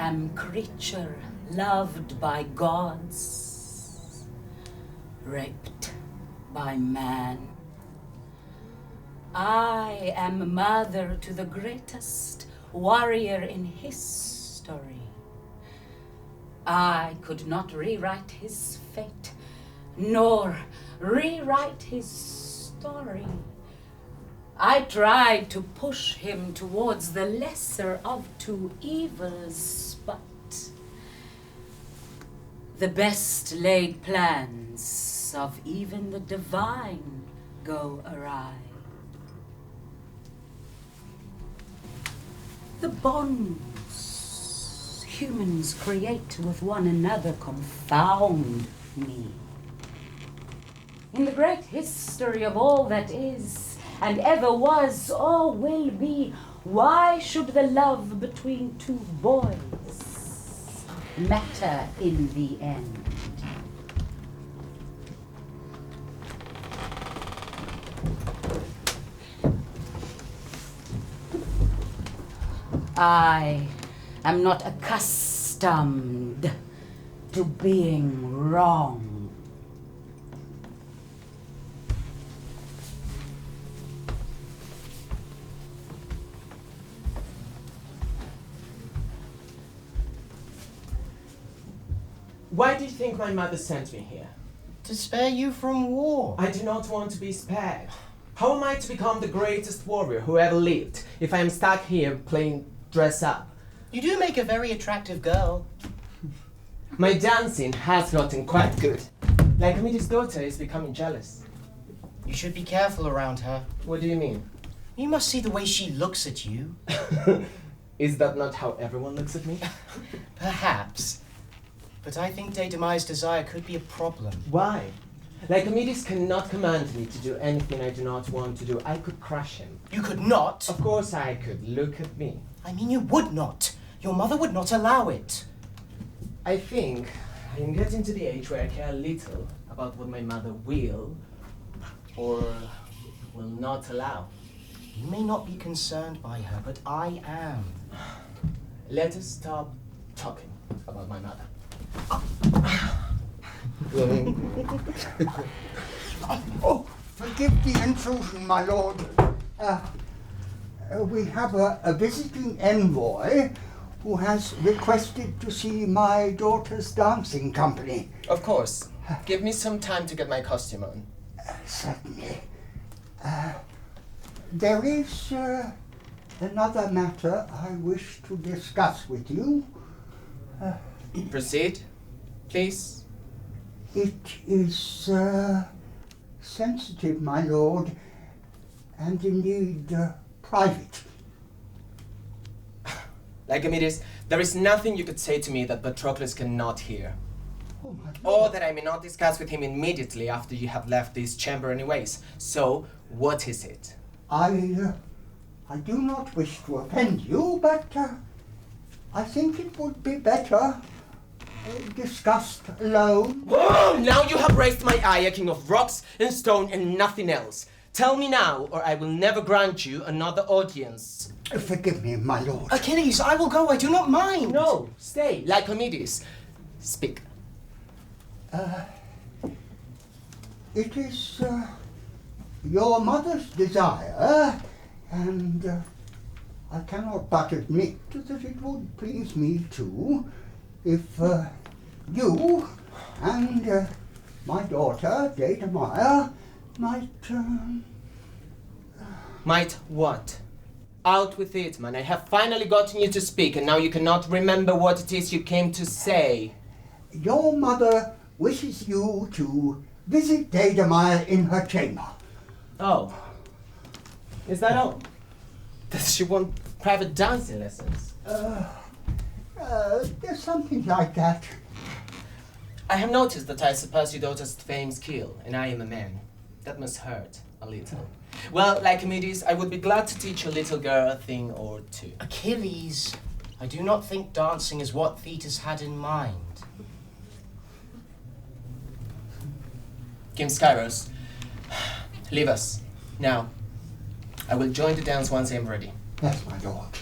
am creature loved by gods, raped by man. I am mother to the greatest warrior in history. I could not rewrite his fate, nor rewrite his story. I tried to push him towards the lesser of two evils, but the best laid plans of even the divine go awry. The bonds humans create with one another confound me. In the great history of all that is, and ever was or will be, why should the love between two boys matter in the end? I am not accustomed to being wrong. Why do you think my mother sent me here? To spare you from war. I do not want to be spared. How am I to become the greatest warrior who ever lived if I am stuck here playing dress up? You do make a very attractive girl. My dancing has gotten quite good. Lycomedes' daughter is becoming jealous. You should be careful around her. What do you mean? You must see the way she looks at you. Is that not how everyone looks at me? Perhaps. But I think Deidameia's desire could be a problem. Why? Lycomedes cannot command me to do anything I do not want to do. I could crush him. You could not? Of course I could. Look at me. I mean, you would not. Your mother would not allow it. I think I am getting to the age where I care little about what my mother will or will not allow. You may not be concerned by her, but I am. Let us stop talking about my mother. Oh, forgive the intrusion, my lord. We have a visiting envoy who has requested to see my daughter's dancing company. Of course. Give me some time to get my costume on. Certainly. There is another matter I wish to discuss with you. Proceed, please. It is sensitive, my lord, and indeed private. Lycomedes, there is nothing you could say to me that Patroclus cannot hear. Oh, my lord. Or that I may not discuss with him immediately after you have left this chamber anyways. So, what is it? I do not wish to offend you, but I think it would be better discussed alone. Whoa! Now you have raised my eye, a king of rocks and stone and nothing else. Tell me now, or I will never grant you another audience. Forgive me, my lord. Achilles, I will go. I do not mind. No, stay. Lycomedes, speak. It is your mother's desire, and I cannot but admit that it would please me too, if you and my daughter, Deidameia, might... Might what? Out with it, man. I have finally gotten you to speak, and now you cannot remember what it is you came to say. Your mother wishes you to visit Deidameia in her chamber. Oh. Is that all? Does she want private dancing lessons? There's something like that. I have noticed that I surpass your daughter's fame's skill, and I am a man. That must hurt a little. Well, Lycomedes, I would be glad to teach your little girl a thing or two. Achilles, I do not think dancing is what Thetis had in mind. King Skyros, leave us. Now, I will join the dance once I am ready. Yes, my lord.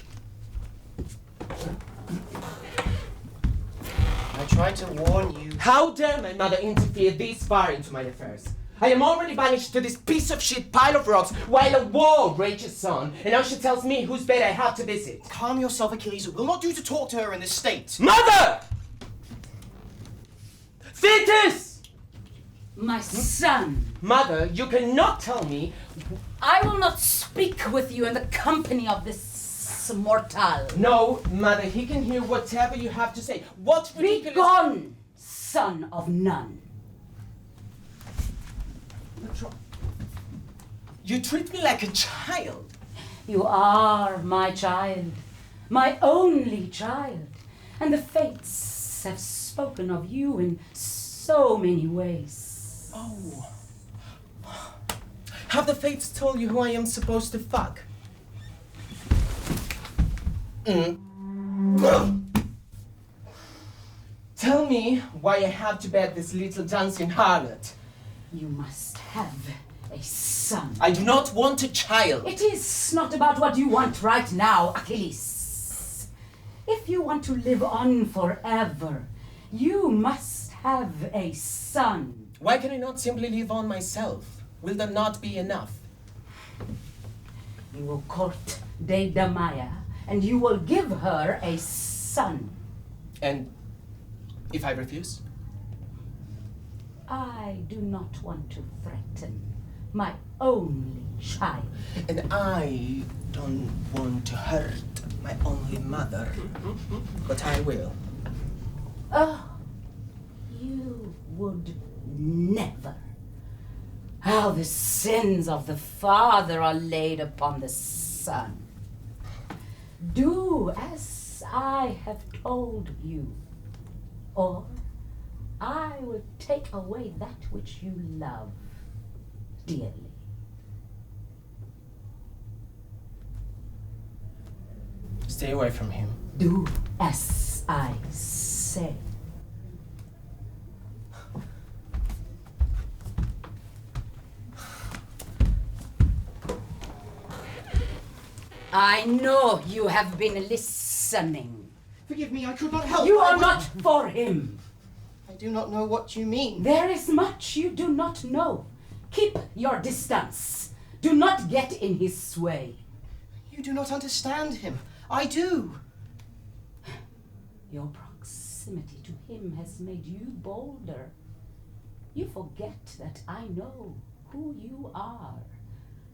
tried to warn you. How dare my mother interfere this far into my affairs? I am already banished to this piece of shit pile of rocks while a war rages on, and now she tells me whose bed I have to visit. Calm yourself, Achilles. It will not do to talk to her in this state. Mother! Thetis! My son. Mother, you cannot tell me. I will not speak with you in the company of this mortal. No, Mother, he can hear whatever you have to say. What ridiculous... Be gone, son of none. You treat me like a child. You are my child, my only child, and the fates have spoken of you in so many ways. Oh. Have the fates told you who I am supposed to fuck? Tell me why I have to bed this little dancing harlot. You must have a son. I do not want a child. It is not about what you want right now, Achilles. If you want to live on forever, you must have a son. Why can I not simply live on myself? Will that not be enough? You will court Deidameia, and you will give her a son. And if I refuse? I do not want to threaten my only child. And I don't want to hurt my only mother. But I will. Oh, you would never. How the sins of the father are laid upon the son. Do as I have told you, or I will take away that which you love dearly. Stay away from him. Do as I say. I know you have been listening. Forgive me, I could not help. You are not for him. I do not know what you mean. There is much you do not know. Keep your distance. Do not get in his way. You do not understand him. I do. Your proximity to him has made you bolder. You forget that I know who you are.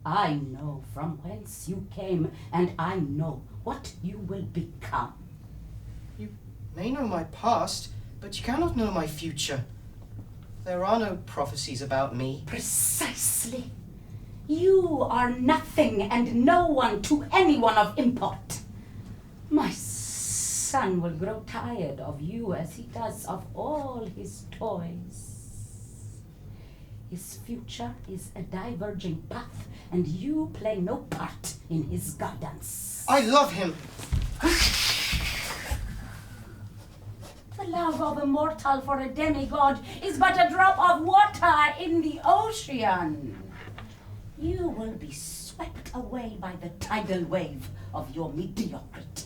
I know from whence you came, and I know what you will become. You may know my past, but you cannot know my future. There are no prophecies about me. Precisely. You are nothing and no one to anyone of import. My son will grow tired of you as he does of all his toys. His future is a diverging path, and you play no part in his guidance. I love him. The love of a mortal for a demigod is but a drop of water in the ocean. You will be swept away by the tidal wave of your mediocrity.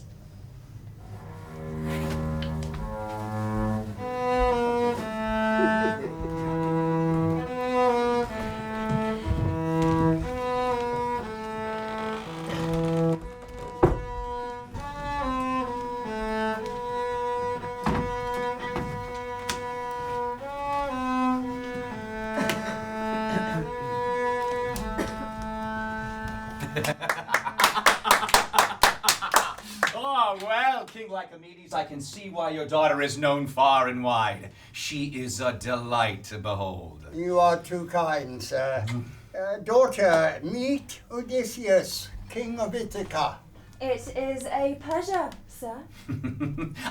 Oh, well, King Lycomedes, I can see why your daughter is known far and wide. She is a delight to behold. You are too kind, sir. Daughter, meet Odysseus, King of Ithaca. It is a pleasure, sir.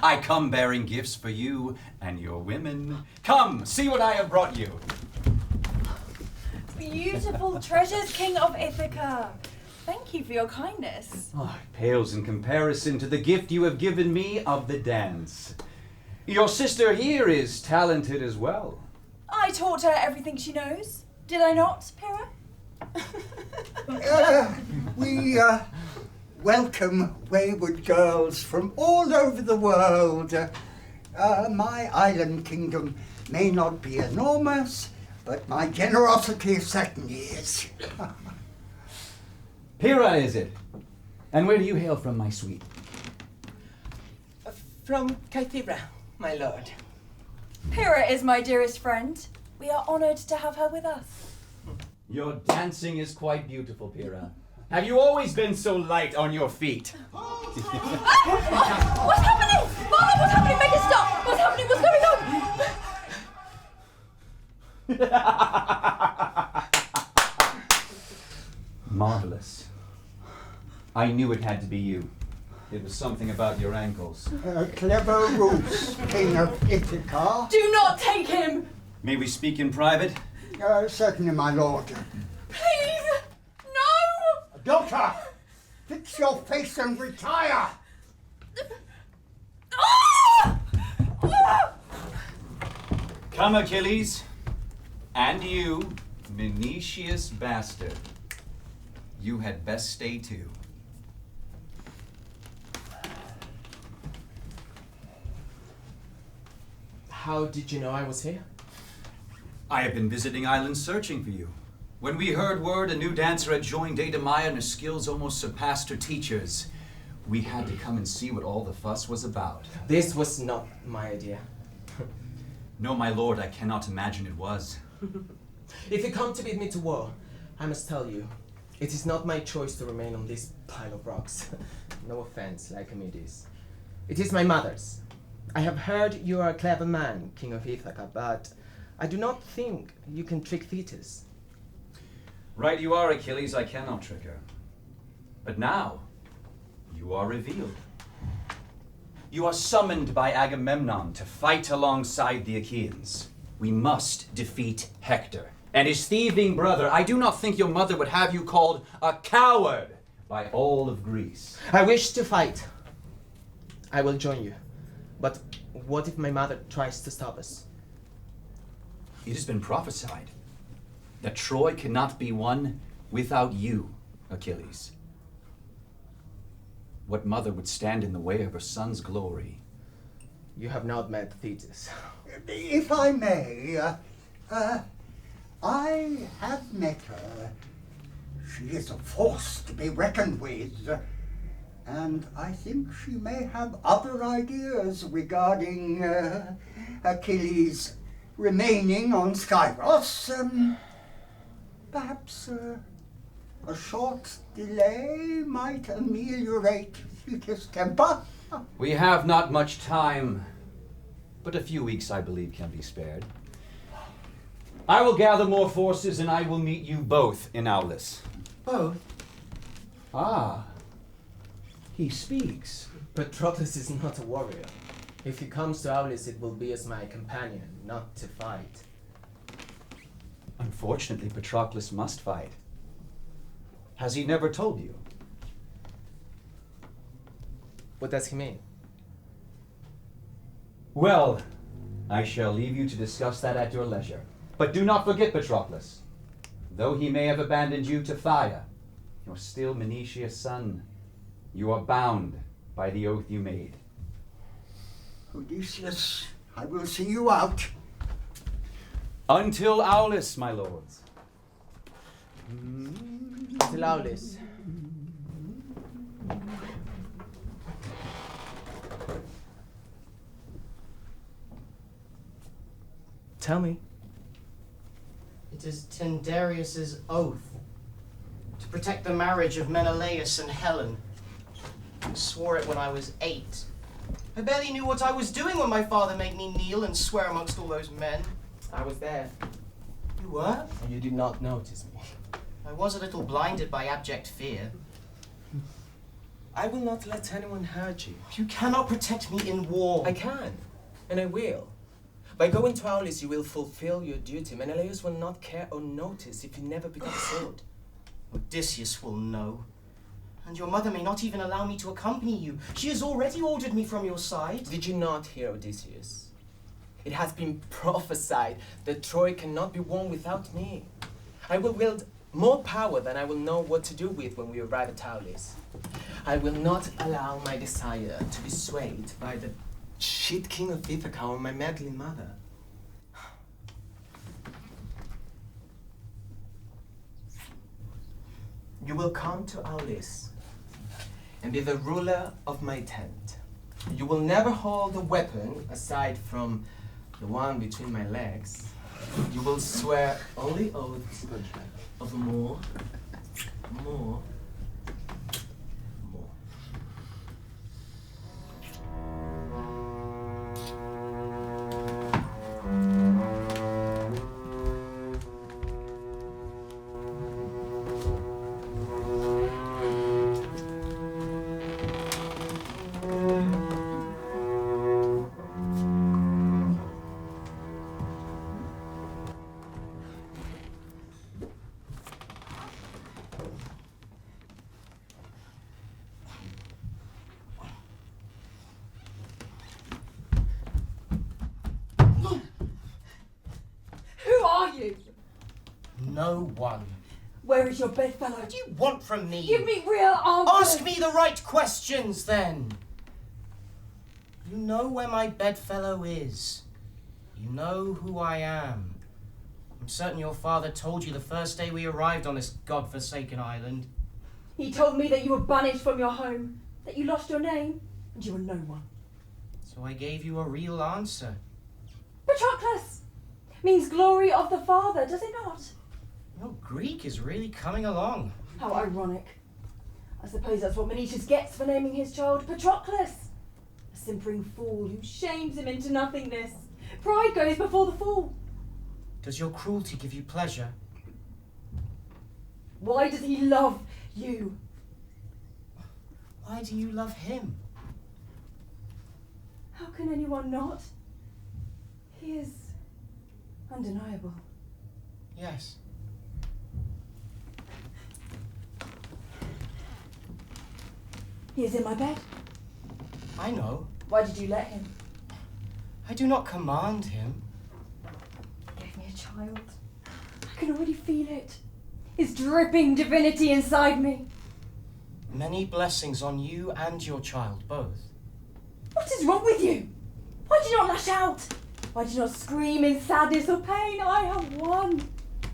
I come bearing gifts for you and your women. Come, see what I have brought you. Beautiful treasures, King of Ithaca. Thank you for your kindness. Oh, it pales in comparison to the gift you have given me of the dance. Your sister here is talented as well. I taught her everything she knows. Did I not, Pyrrha? We welcome wayward girls from all over the world. My island kingdom may not be enormous, but my generosity certainly is. Pyrrha, is it? And where do you hail from, my sweet? From Kythera, my lord. Pyrrha is my dearest friend. We are honored to have her with us. Your dancing is quite beautiful, Pyrrha. Have you always been so light on your feet? What's happening? Mother, what's happening? Make it stop! What's happening? What's going on? Marvelous. I knew it had to be you. It was something about your ankles. Clever ruse, King of Ithaca. Do not take him! May we speak in private? Certainly, my lord. Please! No! Daughter, fix your face and retire. Come, Achilles. And you, Menetius bastard. You had best stay too. How did you know I was here? I have been visiting islands searching for you. When we heard word a new dancer had joined Deidameia and her skills almost surpassed her teachers, we had to come and see what all the fuss was about. This was not my idea. No, my lord, I cannot imagine it was. If you come to bid me to war, I must tell you, it is not my choice to remain on this pile of rocks. No offense, Lycomedes. It is my mother's. I have heard you are a clever man, King of Ithaca, but I do not think you can trick Thetis. Right you are, Achilles, I cannot trick her. But now, you are revealed. You are summoned by Agamemnon to fight alongside the Achaeans. We must defeat Hector and his thieving brother. I do not think your mother would have you called a coward by all of Greece. I wish to fight. I will join you. But what if my mother tries to stop us? It has been prophesied that Troy cannot be won without you, Achilles. What mother would stand in the way of her son's glory? You have not met Thetis. If I may, I have met her. She is a force to be reckoned with. And I think she may have other ideas regarding Achilles remaining on Skyros. Perhaps a short delay might ameliorate his temper. We have not much time, but a few weeks, I believe, can be spared. I will gather more forces and I will meet you both in Aulis. Both? Ah, he speaks. Patroclus is not a warrior. If he comes to Aulis, it will be as my companion, not to fight. Unfortunately, Patroclus must fight. Has he never told you? What does he mean? Well, I shall leave you to discuss that at your leisure. But do not forget, Patroclus. Though he may have abandoned you to Phthia, you're still Menetius' son. You are bound by the oath you made. Odysseus, I will see you out. Until Aulis, my lords. Till Aulis. Tell me. It is Tyndareus' oath to protect the marriage of Menelaus and Helen. I swore it when I was 8. I barely knew what I was doing when my father made me kneel and swear amongst all those men. I was there. You were? And you did not notice me. I was a little blinded by abject fear. I will not let anyone hurt you. You cannot protect me in war. I can, and I will. By going to Aulis, you will fulfill your duty. Menelaus will not care or notice if you never pick up a sword. Odysseus will know. And your mother may not even allow me to accompany you. She has already ordered me from your side. Did you not hear Odysseus? It has been prophesied that Troy cannot be won without me. I will wield more power than I will know what to do with when we arrive at Aulis. I will not allow my desire to be swayed by the shit king of Ithaca or my meddling mother. You will come to Aulis and be the ruler of my tent. You will never hold a weapon aside from the one between my legs. You will swear only oaths of more. No one. Where is your bedfellow? What do you want from me? Give me real answers! Ask me the right questions, then! You know where my bedfellow is. You know who I am. I'm certain your father told you the first day we arrived on this godforsaken island. He told me that you were banished from your home, that you lost your name, and you were no one. So I gave you a real answer. Patroclus means glory of the father, does it not? Your Greek is really coming along. How ironic. I suppose that's what Menetius gets for naming his child Patroclus. A simpering fool who shames him into nothingness. Pride goes before the fall. Does your cruelty give you pleasure? Why does he love you? Why do you love him? How can anyone not? He is undeniable. Yes. He is in my bed. I know. Why did you let him? I do not command him. He gave me a child. I can already feel it. His dripping divinity inside me. Many blessings on you and your child, both. What is wrong with you? Why do you not lash out? Why do you not scream in sadness or pain? I have won.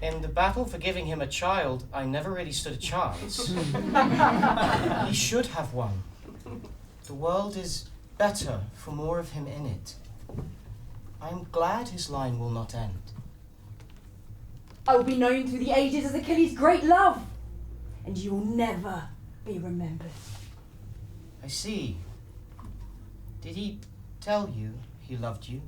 In the battle for giving him a child, I never really stood a chance. He should have won. The world is better for more of him in it. I am glad his line will not end. I will be known through the ages as Achilles' great love, and you will never be remembered. I see. Did he tell you he loved you?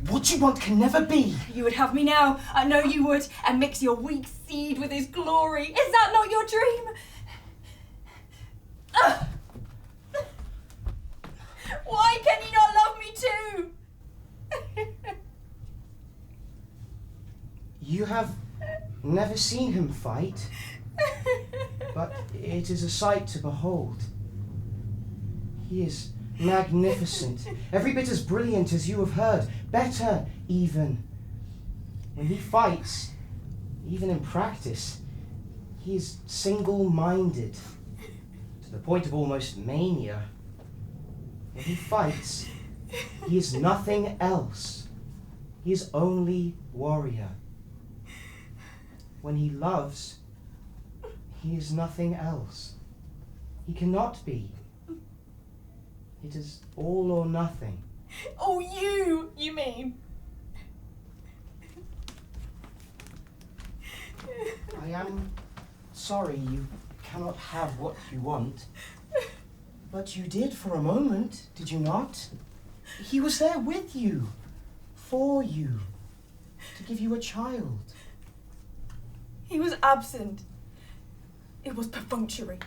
What you want can never be. You would have me now, I know you would, and mix your weak seed with his glory. Is that not your dream? Why can you not love me too? You have never seen him fight, but it is a sight to behold. He is magnificent, every bit as brilliant as you have heard, better even. When he fights, even in practice, he is single-minded, to the point of almost mania. When he fights, he is nothing else. He is only warrior. When he loves, he is nothing else. He cannot be. It is all or nothing. Oh, you mean? I am sorry you cannot have what you want. But you did for a moment, did you not? He was there with you, for you, to give you a child. He was absent. It was perfunctory.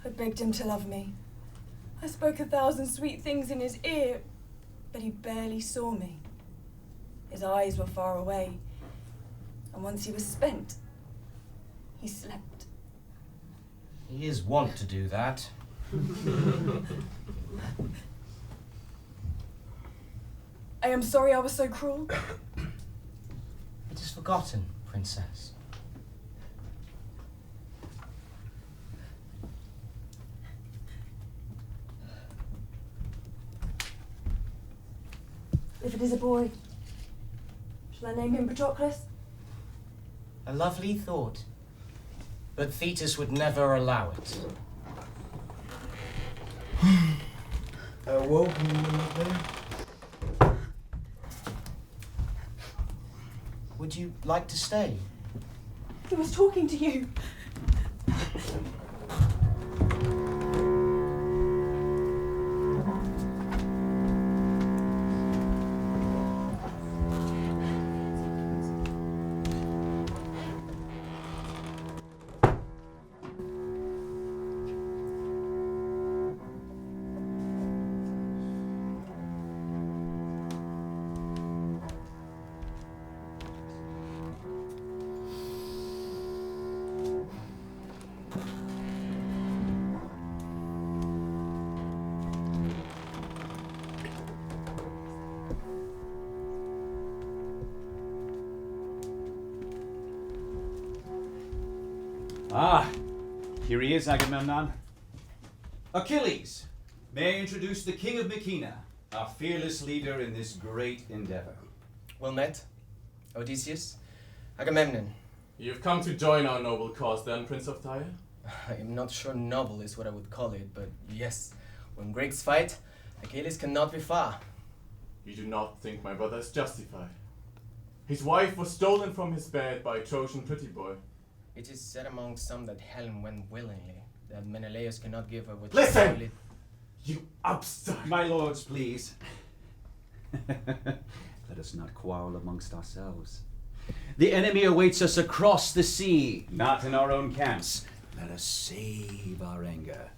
I begged him to love me. I spoke 1,000 sweet things in his ear, but he barely saw me. His eyes were far away, and once he was spent, he slept. He is wont to do that. I am sorry I was so cruel. It is forgotten, Princess. If it is a boy, shall I name him Patroclus? A lovely thought. But Thetis would never allow it. Woke me, mother. Would you like to stay? He was talking to you. Ah, here he is, Agamemnon. Achilles, may I introduce the King of Mycena, our fearless leader in this great endeavor. Well met, Odysseus. Agamemnon. You've come to join our noble cause then, Prince of Tyre? I am not sure noble is what I would call it, but yes, when Greeks fight, Achilles cannot be far. You do not think my brother is justified. His wife was stolen from his bed by a Trojan pretty boy. It is said among some that Helen went willingly, that Menelaus cannot give her what Listen! she You upstart! My lords, please. Let us not quarrel amongst ourselves. The enemy awaits us across the sea, not in our own camps. Let us save our anger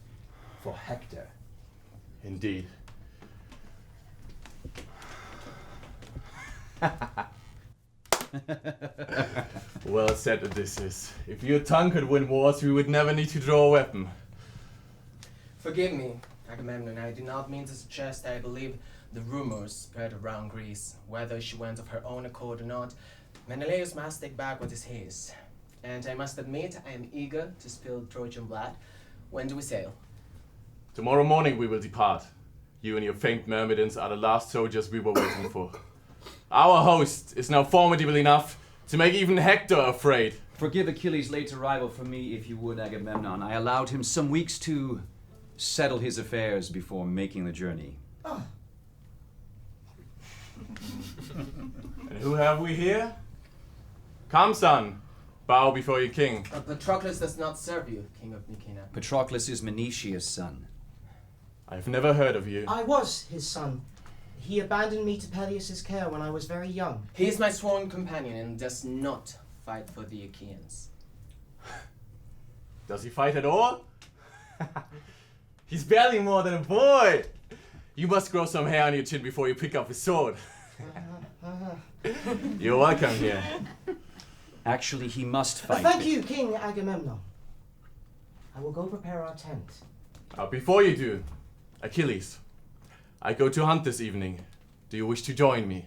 for Hector. Indeed. Well said, Odysseus. If your tongue could win wars, we would never need to draw a weapon. Forgive me, Agamemnon, I do not mean to suggest that I believe the rumors spread around Greece. Whether she went of her own accord or not, Menelaus must take back what is his. And I must admit, I am eager to spill Trojan blood. When do we sail? Tomorrow morning we will depart. You and your famed myrmidons are the last soldiers we were waiting for. Our host is now formidable enough to make even Hector afraid. Forgive Achilles' late arrival for me, if you would, Agamemnon. I allowed him some weeks to settle his affairs before making the journey. And who have we here? Come, son. Bow before your king. Patroclus does not serve you, King of Mycena. Patroclus is Menetius' son. I've never heard of you. I was his son. He abandoned me to Peleus' care when I was very young. He is my sworn companion and does not fight for the Achaeans. Does he fight at all? He's barely more than a boy. You must grow some hair on your chin before you pick up his sword. You're welcome here. Actually, he must fight. Thank you, King Agamemnon. I will go prepare our tent. Before you do, Achilles, I go to hunt this evening. Do you wish to join me?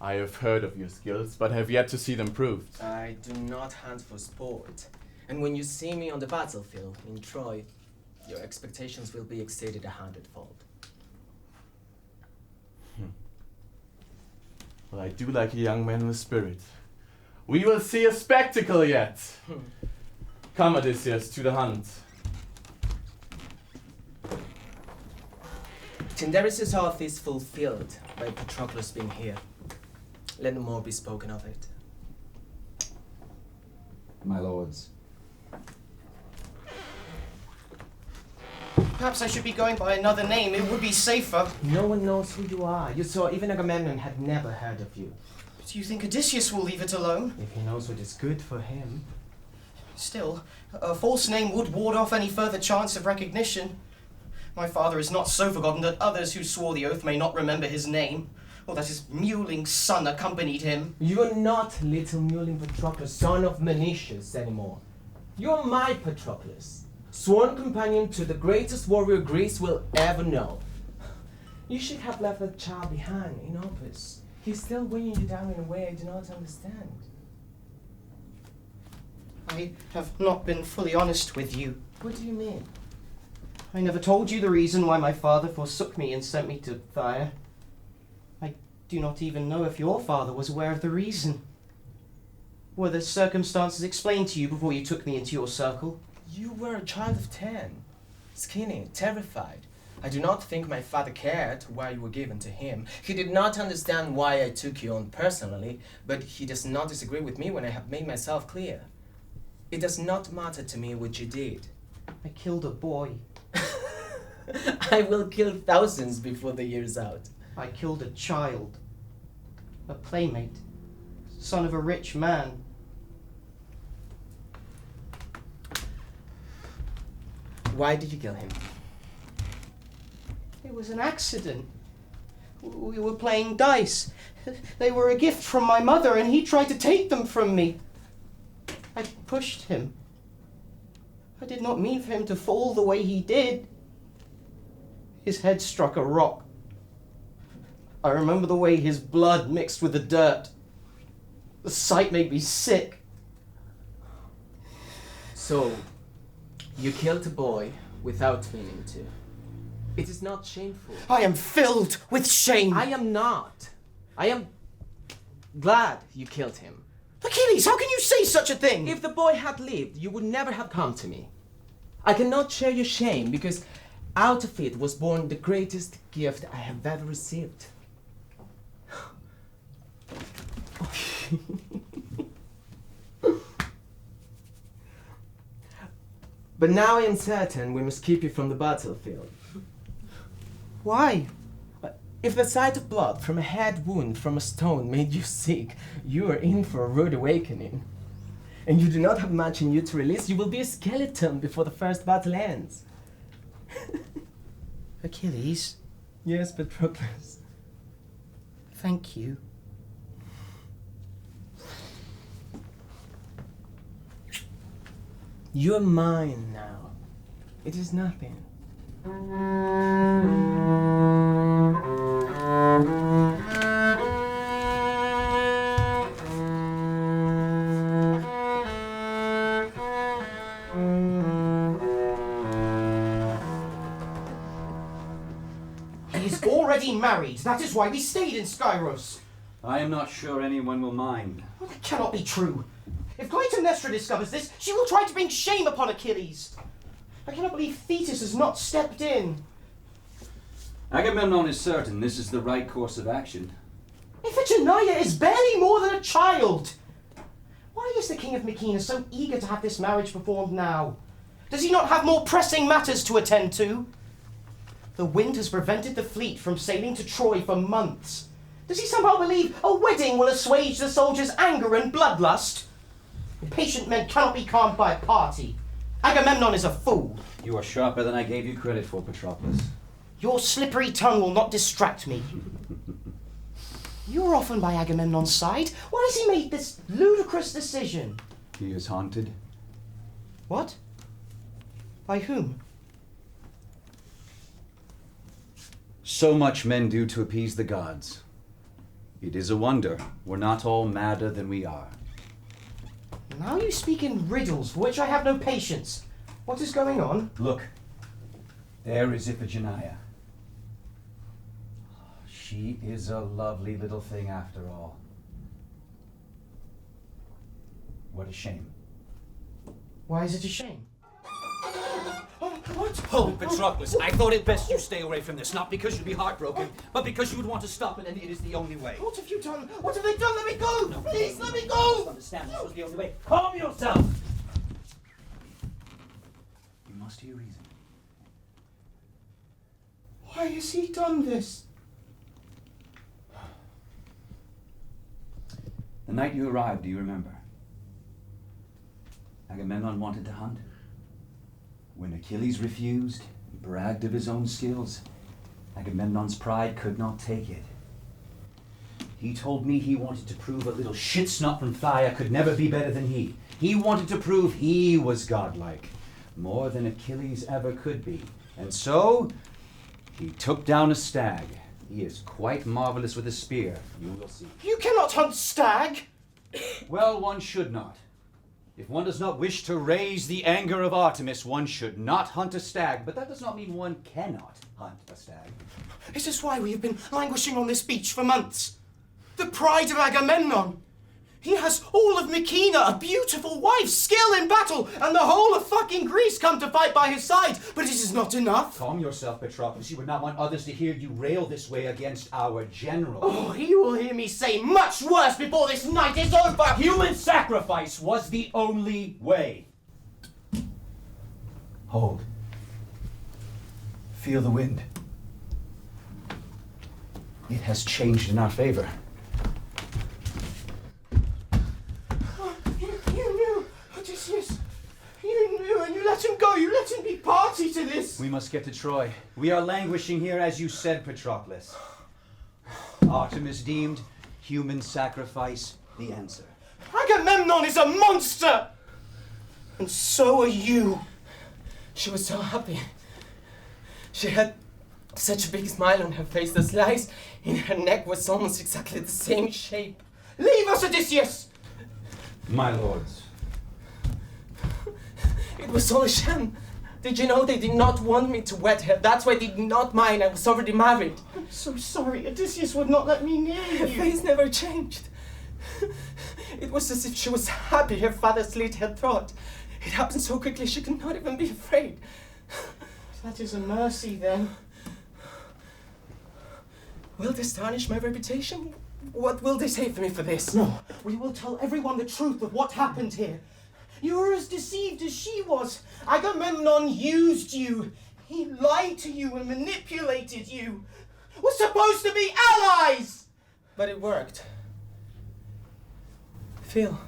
I have heard of your skills, but have yet to see them proved. I do not hunt for sport. And when you see me on the battlefield in Troy, your expectations will be exceeded 100-fold. Well, I do like a young man with spirit. We will see a spectacle yet. Come, Odysseus, to the hunt. Tyndareus' oath is fulfilled by Patroclus being here. Let no more be spoken of it. My lords. Perhaps I should be going by another name. It would be safer. No one knows who you are. You saw even Agamemnon had never heard of you. Do you think Odysseus will leave it alone? If he knows what is good for him. Still, a false name would ward off any further chance of recognition. My father is not so forgotten that others who swore the oath may not remember his name, or that his mewling son accompanied him. You're not little mewling Patroclus, son of Menetius, anymore. You're my Patroclus, sworn companion to the greatest warrior Greece will ever know. You should have left that child behind in Opus. He's still weighing you down in a way I do not understand. I have not been fully honest with you. What do you mean? I never told you the reason why my father forsook me and sent me to Tyre. I do not even know if your father was aware of the reason. Were the circumstances explained to you before you took me into your circle? You were a child of 10, skinny, terrified. I do not think my father cared why you were given to him. He did not understand why I took you on personally, but he does not disagree with me when I have made myself clear. It does not matter to me what you did. I killed a boy. I will kill thousands before the year's out. I killed a child. A playmate. Son of a rich man. Why did you kill him? It was an accident. We were playing dice. They were a gift from my mother, and he tried to take them from me. I pushed him. I did not mean for him to fall the way he did. His head struck a rock. I remember the way his blood mixed with the dirt. The sight made me sick. So, you killed a boy without meaning to. It is not shameful. I am filled with shame. I am not. I am glad you killed him. Achilles, how can you say such a thing? If the boy had lived, you would never have come to me. I cannot share your shame because out of it was born the greatest gift I have ever received. But now I am certain we must keep you from the battlefield. Why? If the sight of blood from a head wound from a stone made you sick, you are in for a rude awakening. And you do not have much in you to release, you will be a skeleton before the first battle ends. Achilles, Yes, Patroclus. thank you. You are mine now. It is nothing. He's already married. That is why we stayed in Skyros. I am not sure anyone will mind. Well, that cannot be true. If Clytemnestra discovers this, she will try to bring shame upon Achilles. I cannot believe Thetis has not stepped in. Agamemnon is certain this is the right course of action. Iphigenia is barely more than a child. Why is the king of Mycene so eager to have this marriage performed now? Does he not have more pressing matters to attend to? The wind has prevented the fleet from sailing to Troy for months. Does he somehow believe a wedding will assuage the soldiers' anger and bloodlust? Impatient men cannot be calmed by a party. Agamemnon is a fool. You are sharper than I gave you credit for, Patroclus. Your slippery tongue will not distract me. You're often by Agamemnon's side. Why has he made this ludicrous decision? He is haunted. What? By whom? So much men do to appease the gods. It is a wonder we're not all madder than we are. Now you speak in riddles for which I have no patience. What is going on? Look, there is Iphigenia. She is a lovely little thing after all. What a shame. Why is it a shame? What? Hold, Patroclus. I thought it best you stay away from this, not because you'd be heartbroken, but because you would want to stop it, and it is the only way. What have you done? What have they done? Let me go! No, Please, no, let me no, go! Understand, this was the only way. Calm yourself! You must hear reason. Why has he done this? The night you arrived, do you remember? Agamemnon wanted to hunt. When Achilles refused, and bragged of his own skills, Agamemnon's pride could not take it. He told me he wanted to prove a little shit snot from Phthia could never be better than he. He wanted to prove he was godlike, more than Achilles ever could be. And so, he took down a stag. He is quite marvelous with a spear, you will see. You cannot hunt stag! Well, one should not. If one does not wish to raise the anger of Artemis, one should not hunt a stag, but that does not mean one cannot hunt a stag. Is this why we have been languishing on this beach for months? The pride of Agamemnon. He has all of Mycena, a beautiful wife, skill in battle, and the whole of fucking Greece come to fight by his side. But it is not enough. Calm yourself, Patroclus. You would not want others to hear you rail this way against our general. Oh, he will hear me say much worse before this night is over. Human sacrifice was the only way. Hold. Feel the wind. It has changed in our favor. You knew, Odysseus. You knew, and you let him go. You let him be party to this. We must get to Troy. We are languishing here, as you said, Patroclus. Artemis deemed human sacrifice the answer. Agamemnon is a monster! And so are you. She was so happy. She had such a big smile on her face. The slice in her neck was almost exactly the same shape. Leave us, Odysseus! My lords. It was all a sham. Did you know they did not want me to wed her? That's why they did not mind. I was already married. I'm so sorry. Odysseus would not let me near Her you. face never changed. It was as if she was happy her father slit her throat. It happened so quickly she could not even be afraid. That is a mercy, then. Will this tarnish my reputation? What will they say for me for this? No, we will tell everyone the truth of what happened here. You were as deceived as she was. Agamemnon used you. He lied to you and manipulated you. We're supposed to be allies! But it worked. Phil.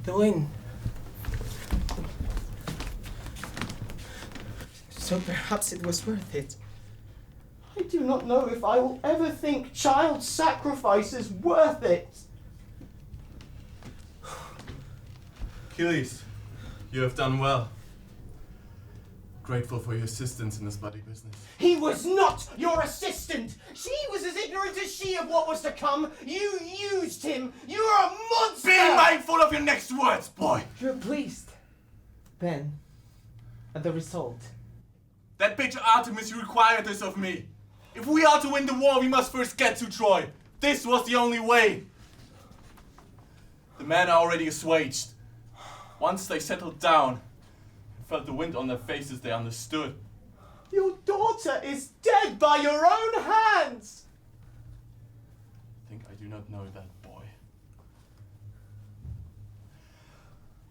The win. So perhaps it was worth it. I do not know if I will ever think child sacrifice is worth it. Achilles, you have done well. Grateful for your assistance in this bloody business. He was not your assistant. She was as ignorant as she of what was to come. You used him. You are a monster. Be mindful of your next words, boy. You're pleased, Ben, at the result. That bitch Artemis required this of me. If we are to win the war, we must first get to Troy. This was the only way. The men are already assuaged. Once they settled down and felt the wind on their faces, they understood. Your daughter is dead by your own hands. I think I do not know that boy.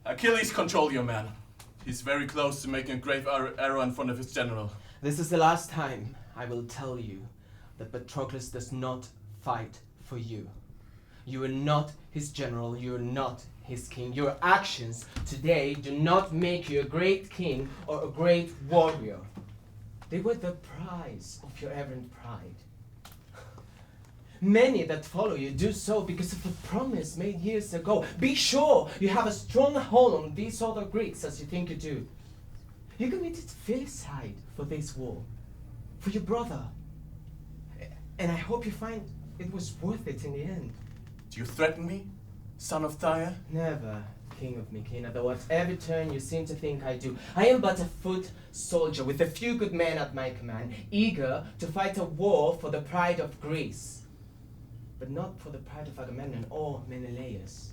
Achilles, control your man. He's very close to making a grave error in front of his general. This is the last time I will tell you that Patroclus does not fight for you. You are not his general, you are not his king. Your actions today do not make you a great king or a great warrior. They were the price of your errant pride. Many that follow you do so because of a promise made years ago. Be sure you have a strong hold on these other Greeks as you think you do. You committed filicide for this war, for your brother. And I hope you find it was worth it in the end. Do you threaten me, son of Tyre? Never, king of Mycena, though at every turn you seem to think I do. I am but a foot soldier with a few good men at my command, eager to fight a war for the pride of Greece, but not for the pride of Agamemnon or Menelaus.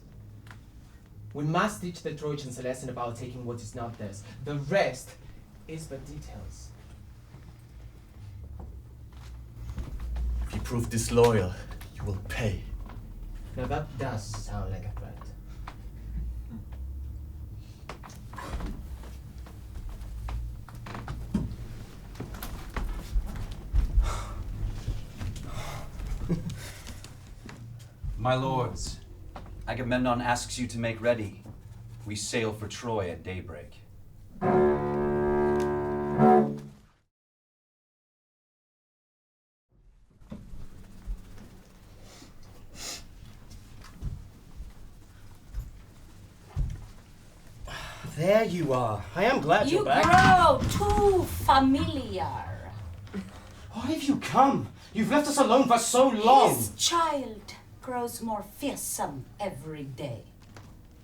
We must teach the Trojans a lesson about taking what is not theirs. The rest is but details. If you prove disloyal, you will pay. Now that does sound like a threat. My lords, Agamemnon asks you to make ready. We sail for Troy at daybreak. There you are. I am glad You you're back. grow too familiar. Why have you come? You've left us alone for so long. His child grows more fearsome every day.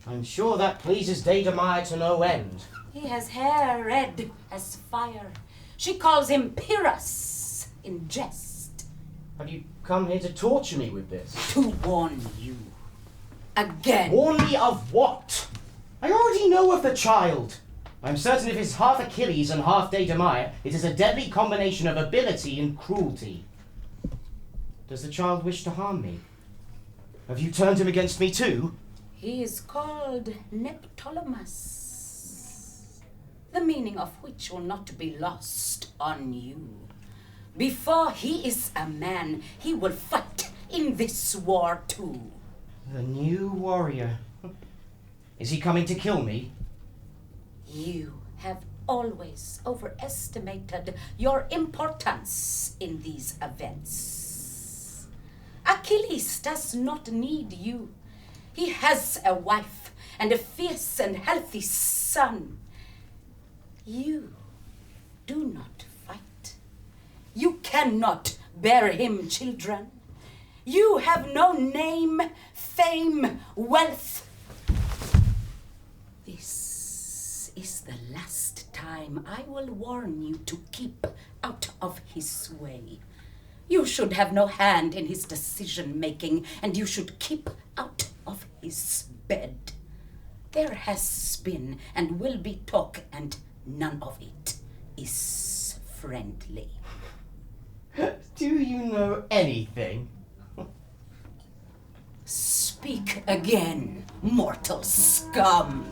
I'm sure that pleases Deidameia to no end. He has hair red as fire. She calls him Pyrrhus in jest. Have you come here to torture me with this? To warn you. Again. Warn me of what? I already know of the child. I'm certain if it's half Achilles and half Deidameia, it is a deadly combination of ability and cruelty. Does the child wish to harm me? Have you turned him against me too? He is called Neoptolemus, the meaning of which will not be lost on you. Before he is a man, he will fight in this war too. The new warrior. Is he coming to kill me? You have always overestimated your importance in these events. Achilles does not need you. He has a wife and a fierce and healthy son. You do not fight. You cannot bear him children. You have no name, fame, wealth. This is the last time I will warn you to keep out of his way. You should have no hand in his decision-making, and you should keep out of his bed. There has been and will be talk, and none of it is friendly. Do you know anything? Speak again, mortal scum.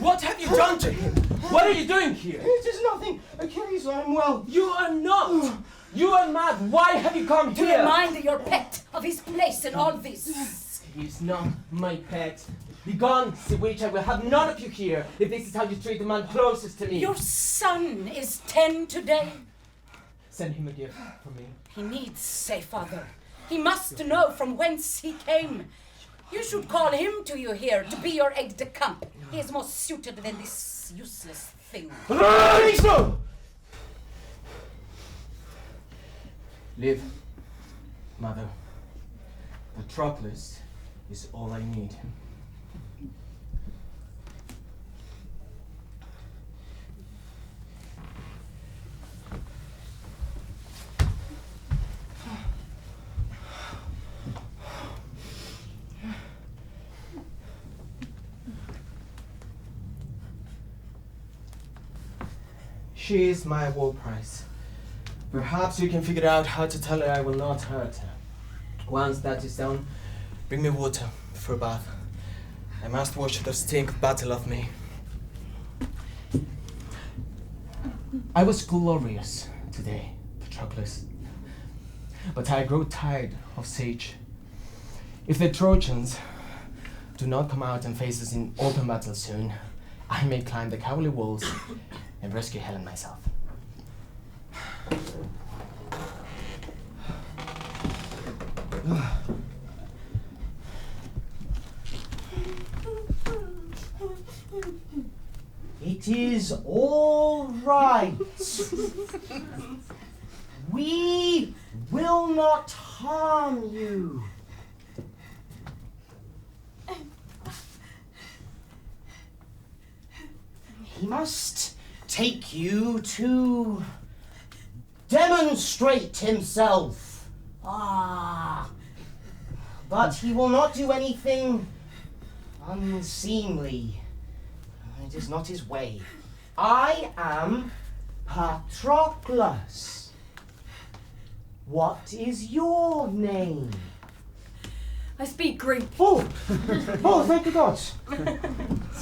What have you done to him? What are you doing here? It is nothing. Achilles, I'm well. You are not! You are mad! Why have you come To here? remind your pet of his place in all this. He is not my pet. Begone, see which I will have none of you here if this is how you treat the man closest to me. Your son is 10 today. Send him a gift from me. He needs a father. He must know from whence he came. You should call him to you here to be your aide-de-camp. He is more suited than this useless thing. Live, mother. Patroclus is all I need. She is my war prize. Perhaps you can figure out how to tell her I will not hurt her. Once that is done, bring me water for a bath. I must wash the stink of battle off me. I was glorious today, Patroclus. But I grow tired of siege. If the Trojans do not come out and face us in open battle soon, I may climb the cowardly walls and rescue Helen myself. It is all right. We will not harm you. He must take you to demonstrate himself. But he will not do anything unseemly. It is not his way. I am Patroclus. What is your name? I speak Greek. Oh, thank the gods.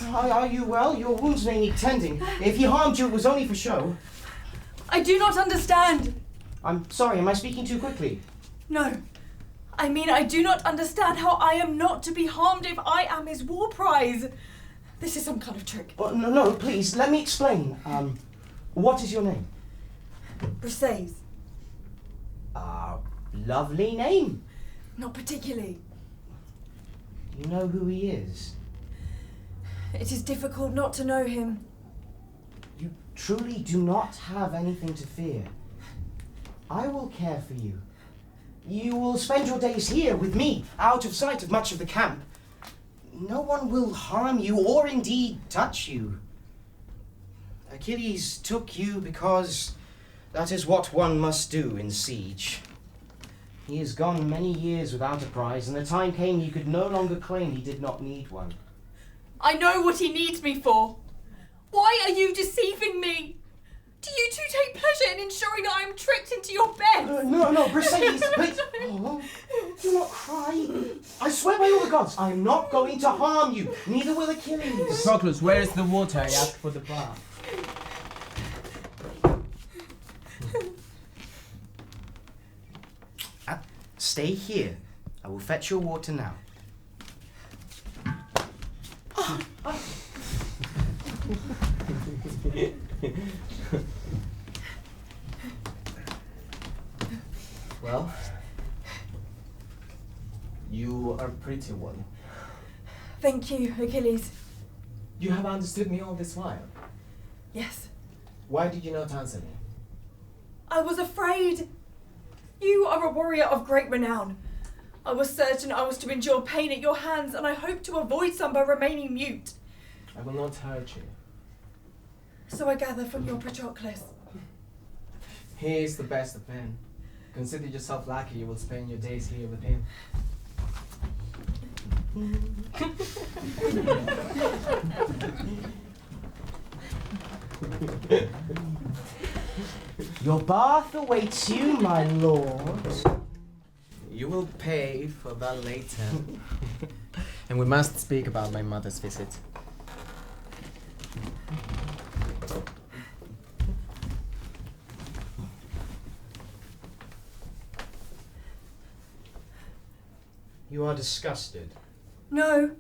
Are you well? Your wounds may need tending. If he harmed you, it was only for show. I do not understand. I'm sorry, am I speaking too quickly? No. I mean, I do not understand how I am not to be harmed if I am his war prize. This is some kind of trick. Oh, no, please, let me explain. What is your name? Briseis. Lovely name. Not particularly. You know who he is? It is difficult not to know him. You truly do not have anything to fear. I will care for you. You will spend your days here with me, out of sight of much of the camp. No one will harm you or indeed touch you. Achilles took you because That is what one must do in siege. He has gone many years without a prize, and the time came he could no longer claim he did not need one. I know what he needs me for. Why are you deceiving me? Do you two take pleasure in ensuring that I am tricked into your bed? No, Briseis, please. Oh, do not cry. I swear by all the gods, I am not going to harm you. Neither will Achilles. Patroclus, where is the water? I asked for the bath. Stay here. I will fetch your water now. Well, you are a pretty one. Thank you, Achilles. You have understood me all this while. Yes. Why did you not answer me? I was afraid. You are a warrior of great renown. I was certain I was to endure pain at your hands, and I hoped to avoid some by remaining mute. I will not hurt you. So I gather from your Patroclus. He is the best of men. Consider yourself lucky you will spend your days here with him. Your bath awaits you, my lord. You will pay for that later. And we must speak about my mother's visit. You are disgusted. No,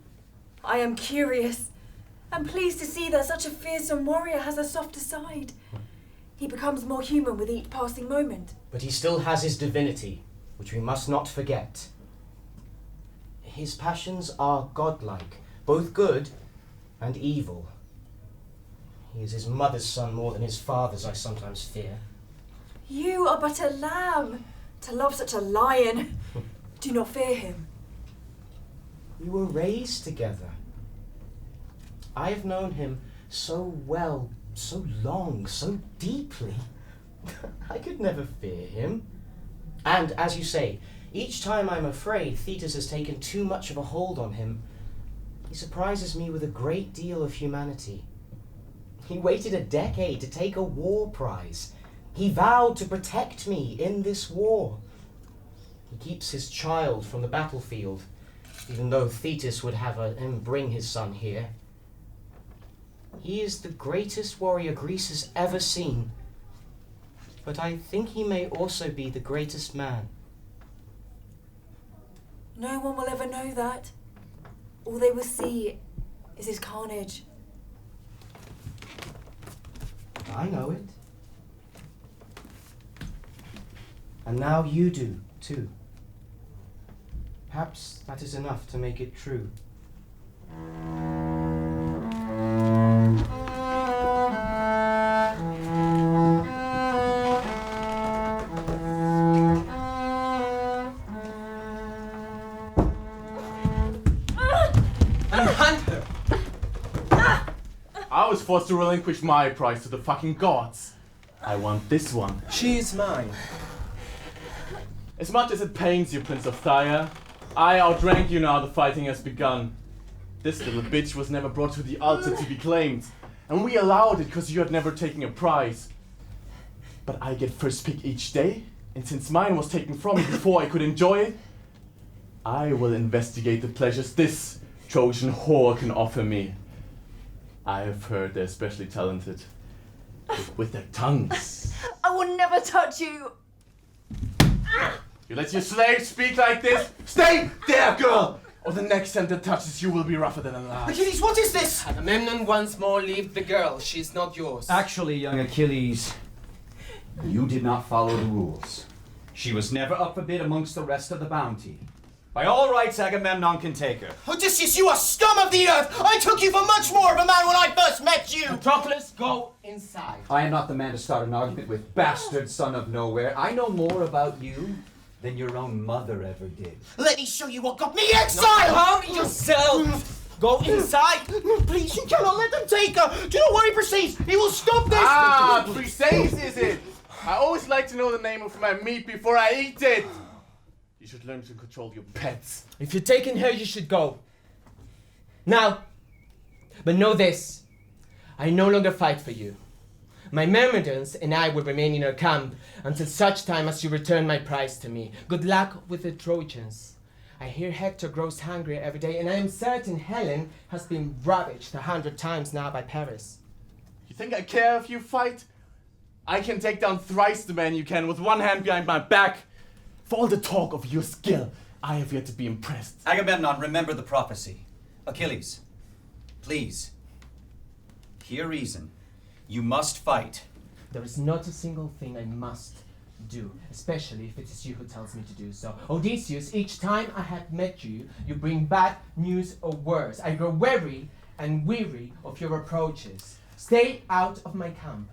I am curious. I'm pleased to see that such a fearsome warrior has a softer side. He becomes more human with each passing moment. But he still has his divinity, which we must not forget. His passions are godlike, both good and evil. He is his mother's son more than his father's, I sometimes fear. You are but a lamb to love such a lion. Do not fear him. We were raised together. I have known him so well, so long, so deeply. I could never fear him. And, as you say, each time I'm afraid Thetis has taken too much of a hold on him, he surprises me with a great deal of humanity. He waited a decade to take a war prize. He vowed to protect me in this war. He keeps his child from the battlefield, even though Thetis would have him bring his son here. He is the greatest warrior Greece has ever seen, but I think he may also be the greatest man. No one will ever know that. All they will see is his carnage. I know it. And now you do, too. Perhaps that is enough to make it true. I was forced to relinquish my prize to the fucking gods. I want this one. She is mine. As much as it pains you, Prince of Tyre, I outrank you now the fighting has begun. This little bitch was never brought to the altar to be claimed, and we allowed it because you had never taken a prize. But I get first pick each day, and since mine was taken from me before I could enjoy it, I will investigate the pleasures this Trojan whore can offer me. I have heard they're especially talented with their tongues. I will never touch you. You let your slave speak like this? Stay there, girl! Or the next time that touches you will be rougher than a laugh. Achilles, what is this? Agamemnon once more leave the girl. She's not yours. Actually, young Achilles, you did not follow the rules. She was never up for bid amongst the rest of the bounty. By all rights, Agamemnon can take her. Odysseus, you are scum of the earth! I took you for much more of a man when I first met you! Patroclus, go inside. I am not the man to start an argument with, bastard son of nowhere. I know more about you than your own mother ever did. Let me show you what got me exiled! Calm yourself. Go inside. Please, you cannot let them take her! Do not worry, Briseis! He will stop this! Briseis is it? I always like to know the name of my meat before I eat it. You should learn to control your pets. If you're taking her, you should go. Now, but know this. I no longer fight for you. My Myrmidons and I will remain in our camp until such time as you return my prize to me. Good luck with the Trojans. I hear Hector grows hungrier every day, and I am certain Helen has been ravaged 100 times now by Paris. You think I care if you fight? I can take down thrice the men you can with one hand behind my back. For all the talk of your skill, I have yet to be impressed. Agamemnon, remember the prophecy. Achilles, please, hear reason. You must fight. There is not a single thing I must do, especially if it is you who tells me to do so. Odysseus, each time I have met you, you bring bad news or worse. I grow weary and weary of your approaches. Stay out of my camp.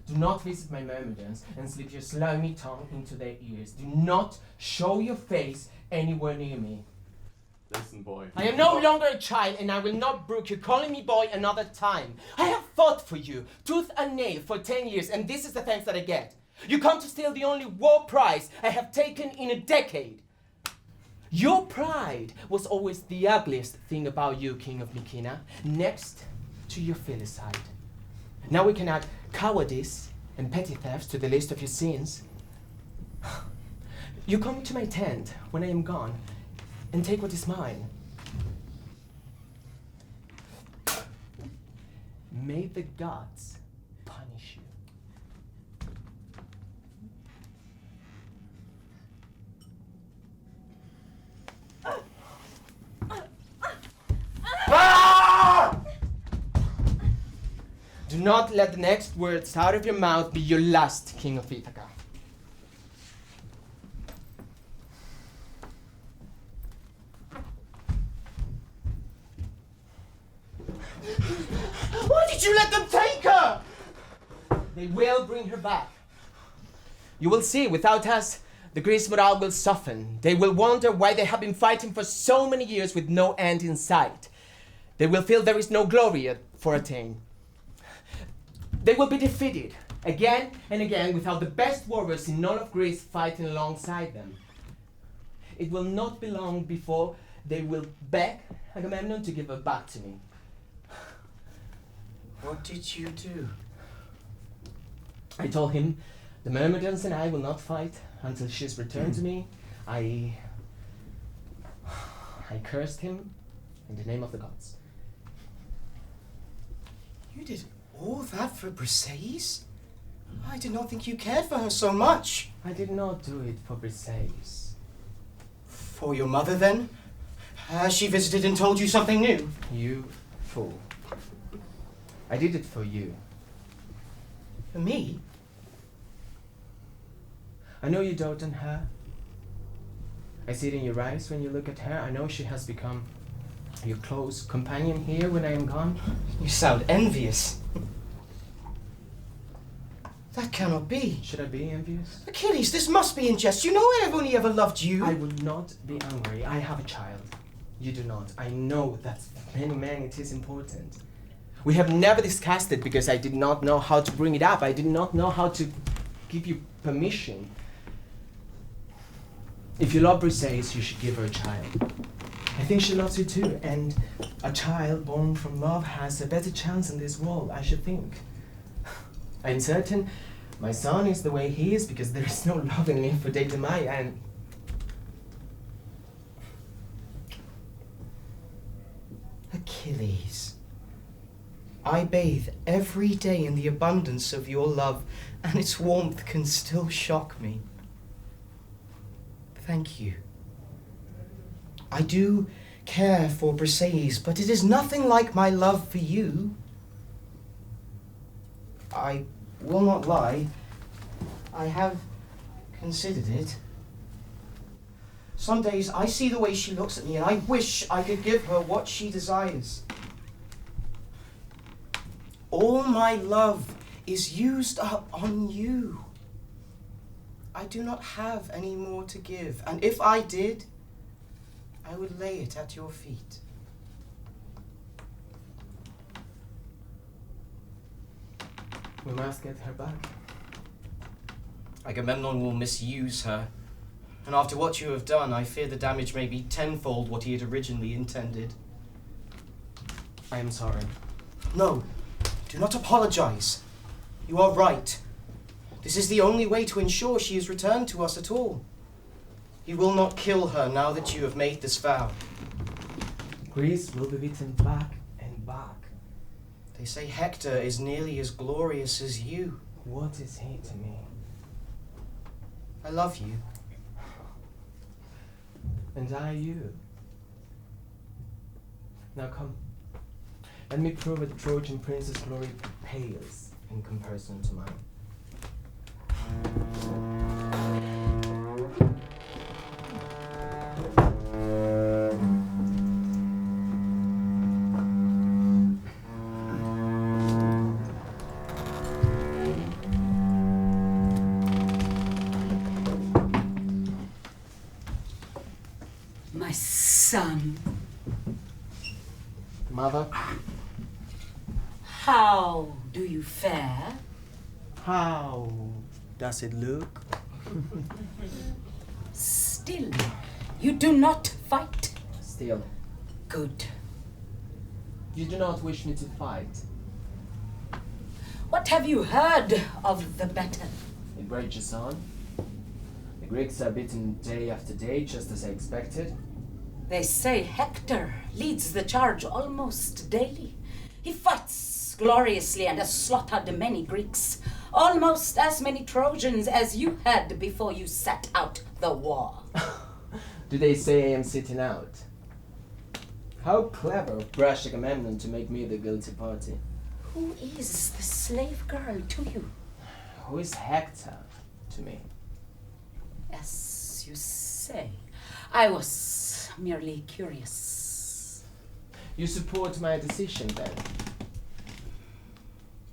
Do not visit my Myrmidons and slip your slimy tongue into their ears. Do not show your face anywhere near me. Listen, boy. I am no longer a child, and I will not brook you calling me boy another time. I have fought for you, tooth and nail, for 10 years, and this is the thanks that I get. You come to steal the only war prize I have taken in a decade. Your pride was always the ugliest thing about you, King of Mycenae, next to your filicide. Now we can add cowardice and petty thefts to the list of your sins. You come to my tent when I am gone, and take what is mine. May the gods punish you. Do not let the next words out of your mouth be your last, King of Ithaca. Why did you let them take her? They will bring her back. You will see, without us, the Greece morale will soften. They will wonder why they have been fighting for so many years with no end in sight. They will feel there is no glory for attain. They will be defeated, again and again, without the best warriors in all of Greece fighting alongside them. It will not be long before they will beg Agamemnon to give her back to me. What did you do? I told him the Myrmidons and I will not fight until she is returned to me. I cursed him in the name of the gods. You did all that for Briseis? I did not think you cared for her so much. I did not do it for Briseis. For your mother, then? Has she visited and told you something new? You fool. I did it for you. For me? I know you dote on her. I see it in your eyes when you look at her. I know she has become your close companion here when I am gone. You sound envious. That cannot be. Should I be envious? Achilles, this must be in jest. You know I have only ever loved you. I would not be angry. I have a child. You do not. I know that for many men it is important. We have never discussed it because I did not know how to bring it up. I did not know how to give you permission. If you love Briseis, you should give her a child. I think she loves you too, and a child born from love has a better chance in this world, I should think. I'm certain my son is the way he is because there is no love in me for Deidameia, and Achilles, I bathe every day in the abundance of your love, and its warmth can still shock me. Thank you. I do care for Briseis, but it is nothing like my love for you. I will not lie. I have considered it. Some days I see the way she looks at me and I wish I could give her what she desires. All my love is used up on you. I do not have any more to give, and if I did, I would lay it at your feet. we must get her back. Agamemnon will misuse her. And after what you have done, I fear the damage may be tenfold what he had originally intended. I am sorry. No, do not apologize. You are right. This is the only way to ensure she is returned to us at all. You will not kill her now that you have made this vow. Greece will be beaten back and back. They say Hector is nearly as glorious as you. What is he to me? I love you. And I you. Now come. Let me prove that Trojan prince's glory pales in comparison to mine. My son. Mother, How do you fare? how does it look? Still, you do not fight. Still, Good. you do not wish me to fight. What have you heard of the battle? It rages on. The Greeks are beaten day after day, just as I expected. They say Hector leads the charge almost daily. He fights gloriously and has slaughtered many Greeks, almost as many Trojans as you had before you sat out the war. Do they say I am sitting out? How clever of brash Agamemnon to make me the guilty party. Who is the slave girl to you? Who is Hector to me? As you say, I was merely curious. You support my decision then?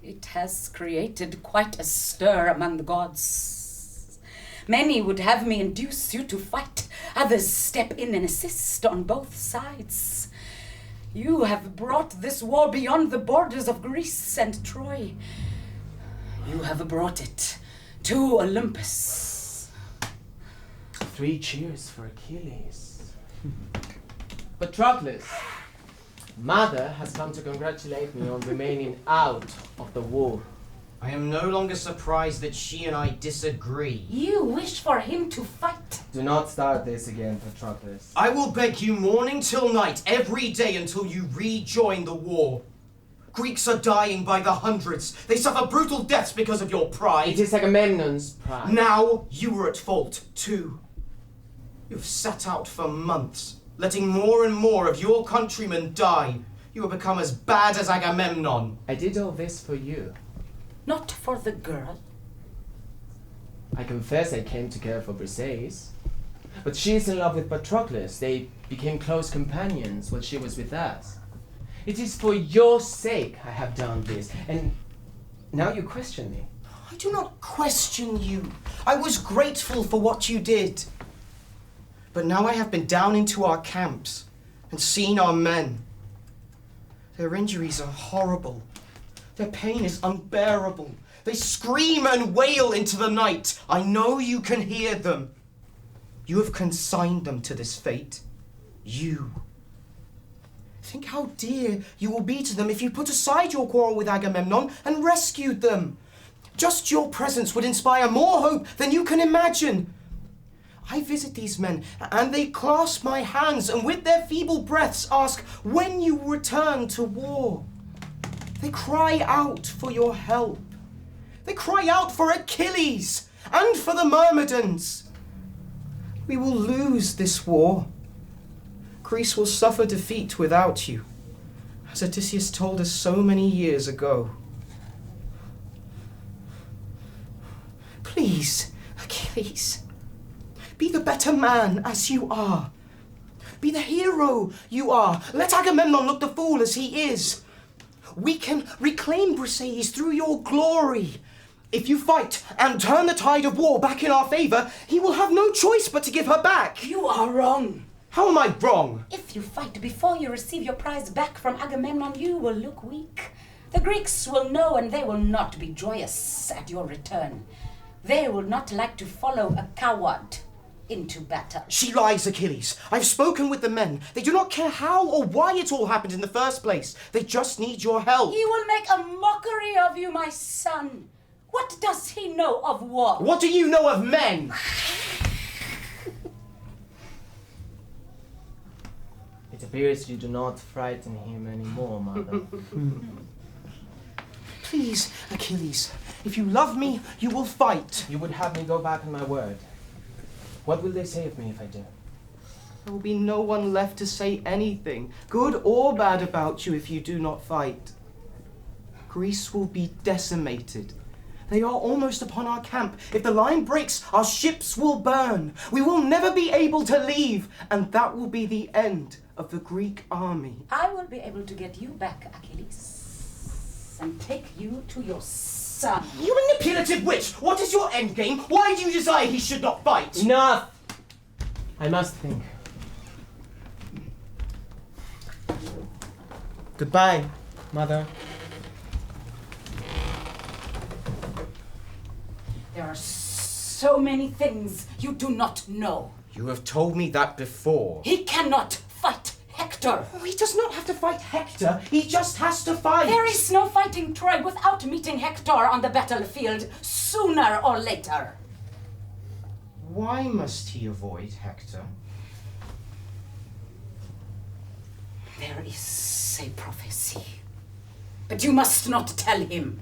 It has created quite a stir among the gods. Many would have me induce you to fight. Others step in and assist on both sides. You have brought this war beyond the borders of Greece and Troy. You have brought it to Olympus. 3 cheers for Achilles. Patroclus, Mother has come to congratulate me on remaining out of the war. I am no longer surprised that she and I disagree. You wish for him to fight. Do not start this again, Patroclus. I will beg you morning till night, every day until you rejoin the war. Greeks are dying by the hundreds. They suffer brutal deaths because of your pride. It is Agamemnon's pride. Now you were at fault, too. You've sat out for months, letting more and more of your countrymen die. You have become as bad as Agamemnon. I did all this for you. Not for the girl. I confess I came to care for Briseis. But she is in love with Patroclus. They became close companions while she was with us. It is for your sake I have done this, and now you question me. I do not question you. I was grateful for what you did. But now I have been down into our camps and seen our men. Their injuries are horrible. Their pain is unbearable. They scream and wail into the night. I know you can hear them. You have consigned them to this fate. You. Think how dear you will be to them if you put aside your quarrel with Agamemnon and rescued them. Just your presence would inspire more hope than you can imagine. I visit these men, and they clasp my hands and with their feeble breaths ask when you return to war. They cry out for your help. They cry out for Achilles and for the Myrmidons. We will lose this war. Greece will suffer defeat without you, as Odysseus told us so many years ago. Please, Achilles, be the better man as you are. Be the hero you are. Let Agamemnon look the fool as he is. We can reclaim Briseis through your glory. If you fight and turn the tide of war back in our favor, he will have no choice but to give her back. You are wrong. How am I wrong? If you fight before you receive your prize back from Agamemnon, you will look weak. The Greeks will know and they will not be joyous at your return. They will not like to follow a coward into battle. She lies, Achilles. I've spoken with the men. They do not care how or why it all happened in the first place. They just need your help. He will make a mockery of you, my son. What does he know of war? What do you know of men? It appears you do not frighten him anymore, mother. Please, Achilles, if you love me, you will fight. You would have me go back on my word. What will they say of me if I do? There will be no one left to say anything, good or bad, about you if you do not fight. Greece will be decimated. They are almost upon our camp. If the line breaks, our ships will burn. We will never be able to leave, and that will be the end of the Greek army. I will be able to get you back, Achilles, and take you to your son. You manipulative witch! What is your endgame? Why do you desire he should not fight? Enough! I must think. Goodbye, mother. There are so many things you do not know. You have told me that before. He cannot fight Hector. Oh, he does not have to fight Hector. He just has to fight. There is no fighting Troy without meeting Hector on the battlefield sooner or later. Why must he avoid Hector? There is a prophecy, but you must not tell him.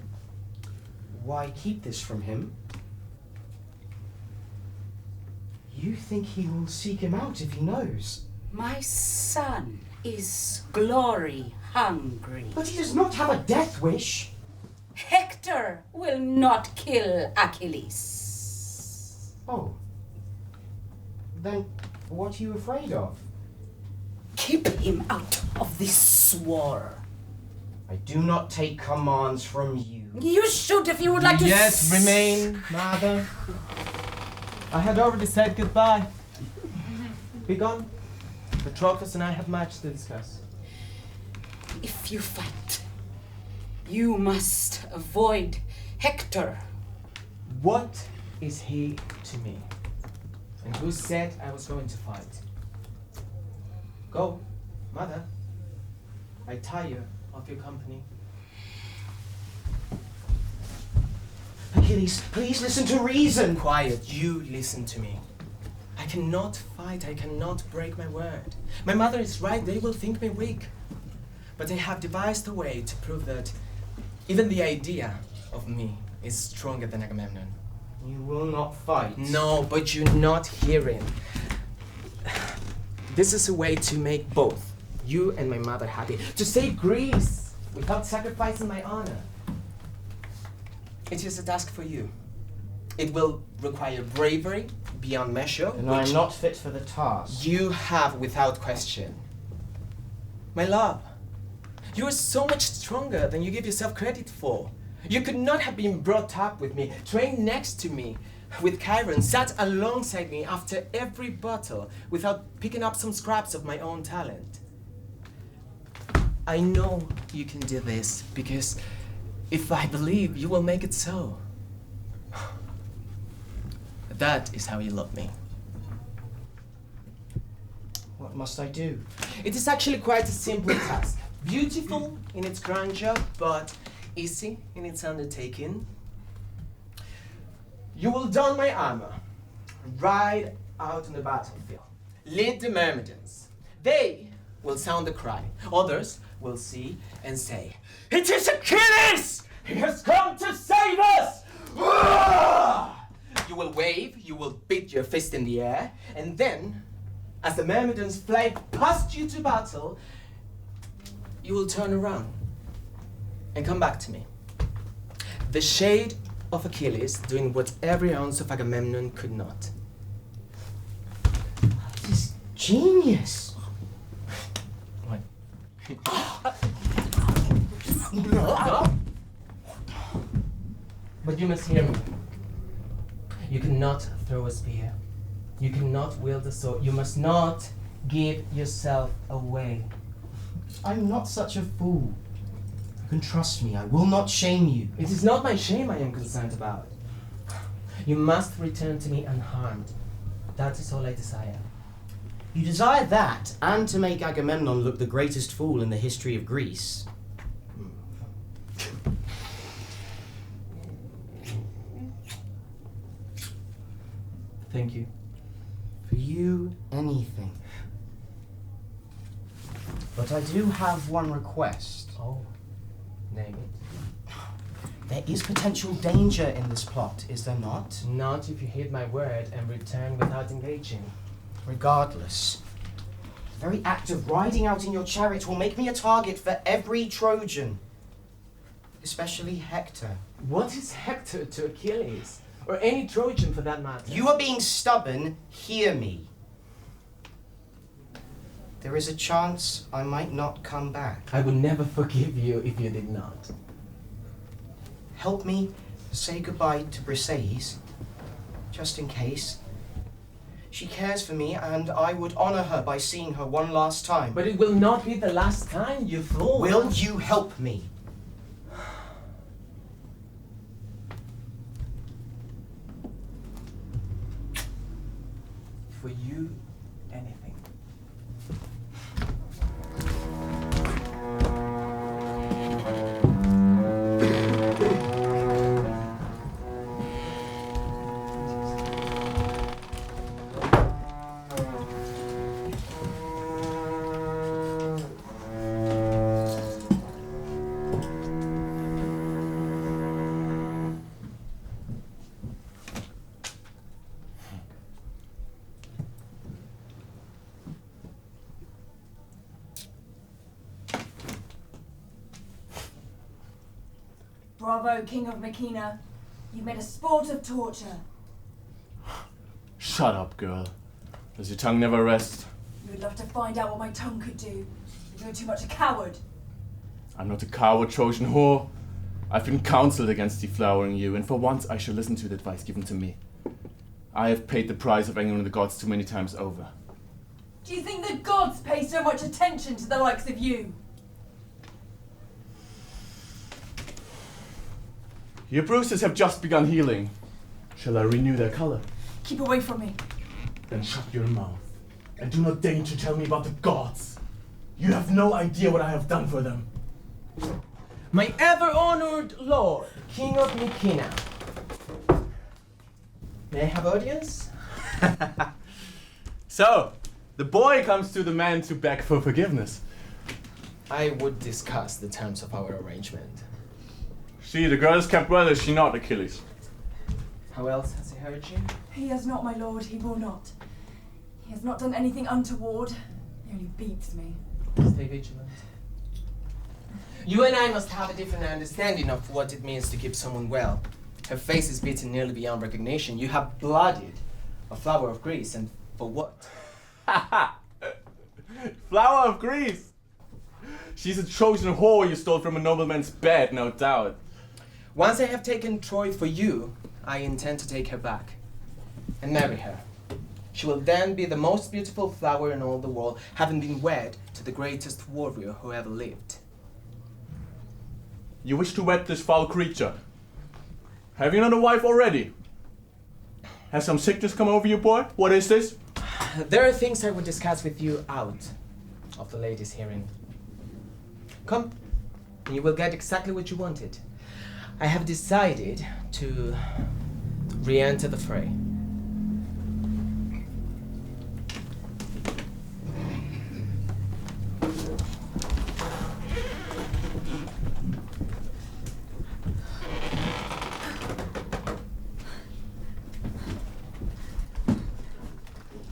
Why keep this from him? You think he will seek him out if he knows? My son is glory hungry. But he does not have a death wish. Hector will not kill Achilles. Oh. Then what are you afraid of? Keep him out of this war. I do not take commands from you. You should if you would like to. Yes, remain, mother. I had already said goodbye. Be gone. Patroclus and I have much to discuss. If you fight, you must avoid Hector. What is he to me? And who said I was going to fight? Go, mother. I tire of your company. Achilles, please listen to reason. Quiet, you listen to me. I cannot fight, I cannot break my word. My mother is right, they will think me weak. But they have devised a way to prove that even the idea of me is stronger than Agamemnon. You will not fight. No, but you're not hearing. This is a way to make both you and my mother happy. To save Greece without sacrificing my honor. It is a task for you. It will require bravery beyond measure. And I'm not fit for the task. You have without question. My love, you are so much stronger than you give yourself credit for. You could not have been brought up with me, trained next to me, with Chiron, sat alongside me after every battle without picking up some scraps of my own talent. I know you can do this because if I believe, you will make it so. That is how you love me. What must I do? It is actually quite a simple task. Beautiful in its grandeur, but easy in its undertaking. You will don my armor, ride out on the battlefield, lead the myrmidons. They will sound the cry. Others will see and say, "It is Achilles! He has come to save us!" You will wave, you will beat your fist in the air, and then, as the myrmidons fly past you to battle, you will turn around and come back to me. The shade of Achilles doing what every ounce of Agamemnon could not. This is genius. What? But you must hear me. You cannot throw a spear. You cannot wield a sword. You must not give yourself away. I'm not such a fool. You can trust me. I will not shame you. It is not my shame I am concerned about. You must return to me unharmed. That is all I desire. You desire that, and to make Agamemnon look the greatest fool in the history of Greece. Thank you. For you, anything. But I do have one request. Oh, name it. There is potential danger in this plot, is there not? Not if you heed my word and return without engaging. Regardless, the very act of riding out in your chariot will make me a target for every Trojan. Especially Hector. What is Hector to Achilles? Or any Trojan for that matter? You are being stubborn, hear me. There is a chance I might not come back. I would never forgive you if you did not. Help me say goodbye to Briseis, just in case. She cares for me, and I would honor her by seeing her one last time. But it will not be the last time, you fool. Will you help me? For you, anything. Bravo, King of Mykina. You made a sport of torture. Shut up, girl. Does your tongue never rest? You would love to find out what my tongue could do, but you're too much a coward. I'm not a coward, Trojan whore. I've been counseled against deflowering you, and for once I shall listen to the advice given to me. I have paid the price of angering the gods too many times over. Do you think the gods pay so much attention to the likes of you? Your bruises have just begun healing. Shall I renew their color? Keep away from me. Then shut your mouth, and do not deign to tell me about the gods. You have no idea what I have done for them. My ever-honored lord, King of Mykina. May I have audience? So, the boy comes to the man to beg for forgiveness. I would discuss the terms of our arrangement. See, the girl is kept well, is she not, Achilles? How else has he heard you? He has not, my lord, he will not. He has not done anything untoward. He only beats me. Stay vigilant. You and I must have a different understanding of what it means to keep someone well. Her face is beaten nearly beyond recognition. You have bloodied a flower of Greece, and for what? Flower of Greece! She's a Trojan whore you stole from a nobleman's bed, no doubt. Once I have taken Troy for you, I intend to take her back and marry her. She will then be the most beautiful flower in all the world, having been wed to the greatest warrior who ever lived. You wish to wed this foul creature? Have you not a wife already? Has some sickness come over you, boy? What is this? There are things I would discuss with you out of the ladies' hearing. Come, and you will get exactly what you wanted. I have decided to re-enter the fray.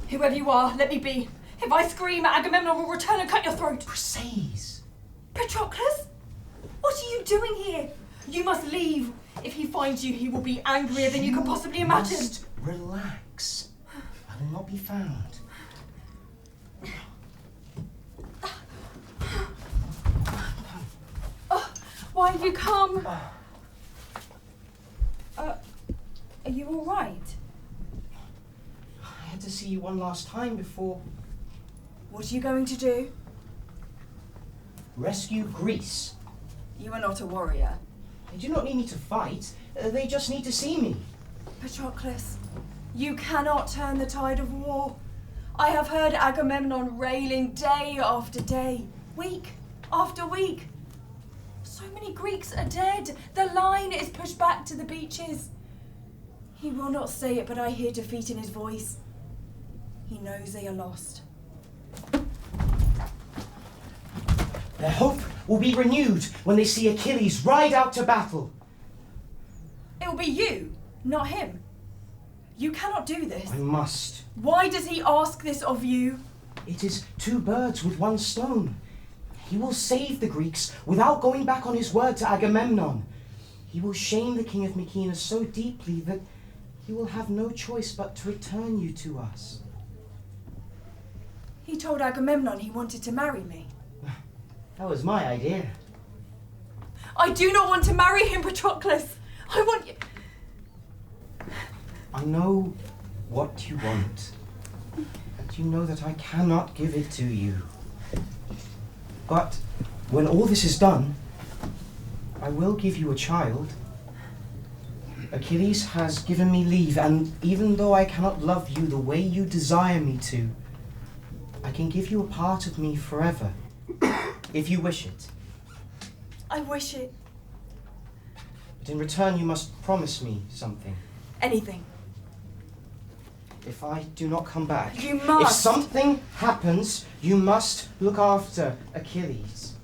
Whoever you are, let me be. If I scream, Agamemnon will return and cut your throat. Briseis! Patroclus? What are you doing here? You must leave. If he finds you, he will be angrier than you can possibly imagine. Just relax. I will not be found. Why have you come? Are you all right? I had to see you one last time before... What are you going to do? Rescue Greece. You are not a warrior. They do not need me to fight. They just need to see me. Patroclus, you cannot turn the tide of war. I have heard Agamemnon railing day after day, week after week. So many Greeks are dead. The line is pushed back to the beaches. He will not say it, but I hear defeat in his voice. He knows they are lost. Their hope will be renewed when they see Achilles ride out to battle. It will be you, not him. You cannot do this. I must. Why does he ask this of you? It is 2 birds with 1 stone. He will save the Greeks without going back on his word to Agamemnon. He will shame the king of Mycenae so deeply that he will have no choice but to return you to us. He told Agamemnon he wanted to marry me. That was my idea. I do not want to marry him, Patroclus. I want you. I know what you want, and you know that I cannot give it to you. But when all this is done, I will give you a child. Achilles has given me leave, and even though I cannot love you the way you desire me to, I can give you a part of me forever, if you wish it. I wish it. But in return, you must promise me something. Anything. If I do not come back, You must. If something happens, you must look after Achilles.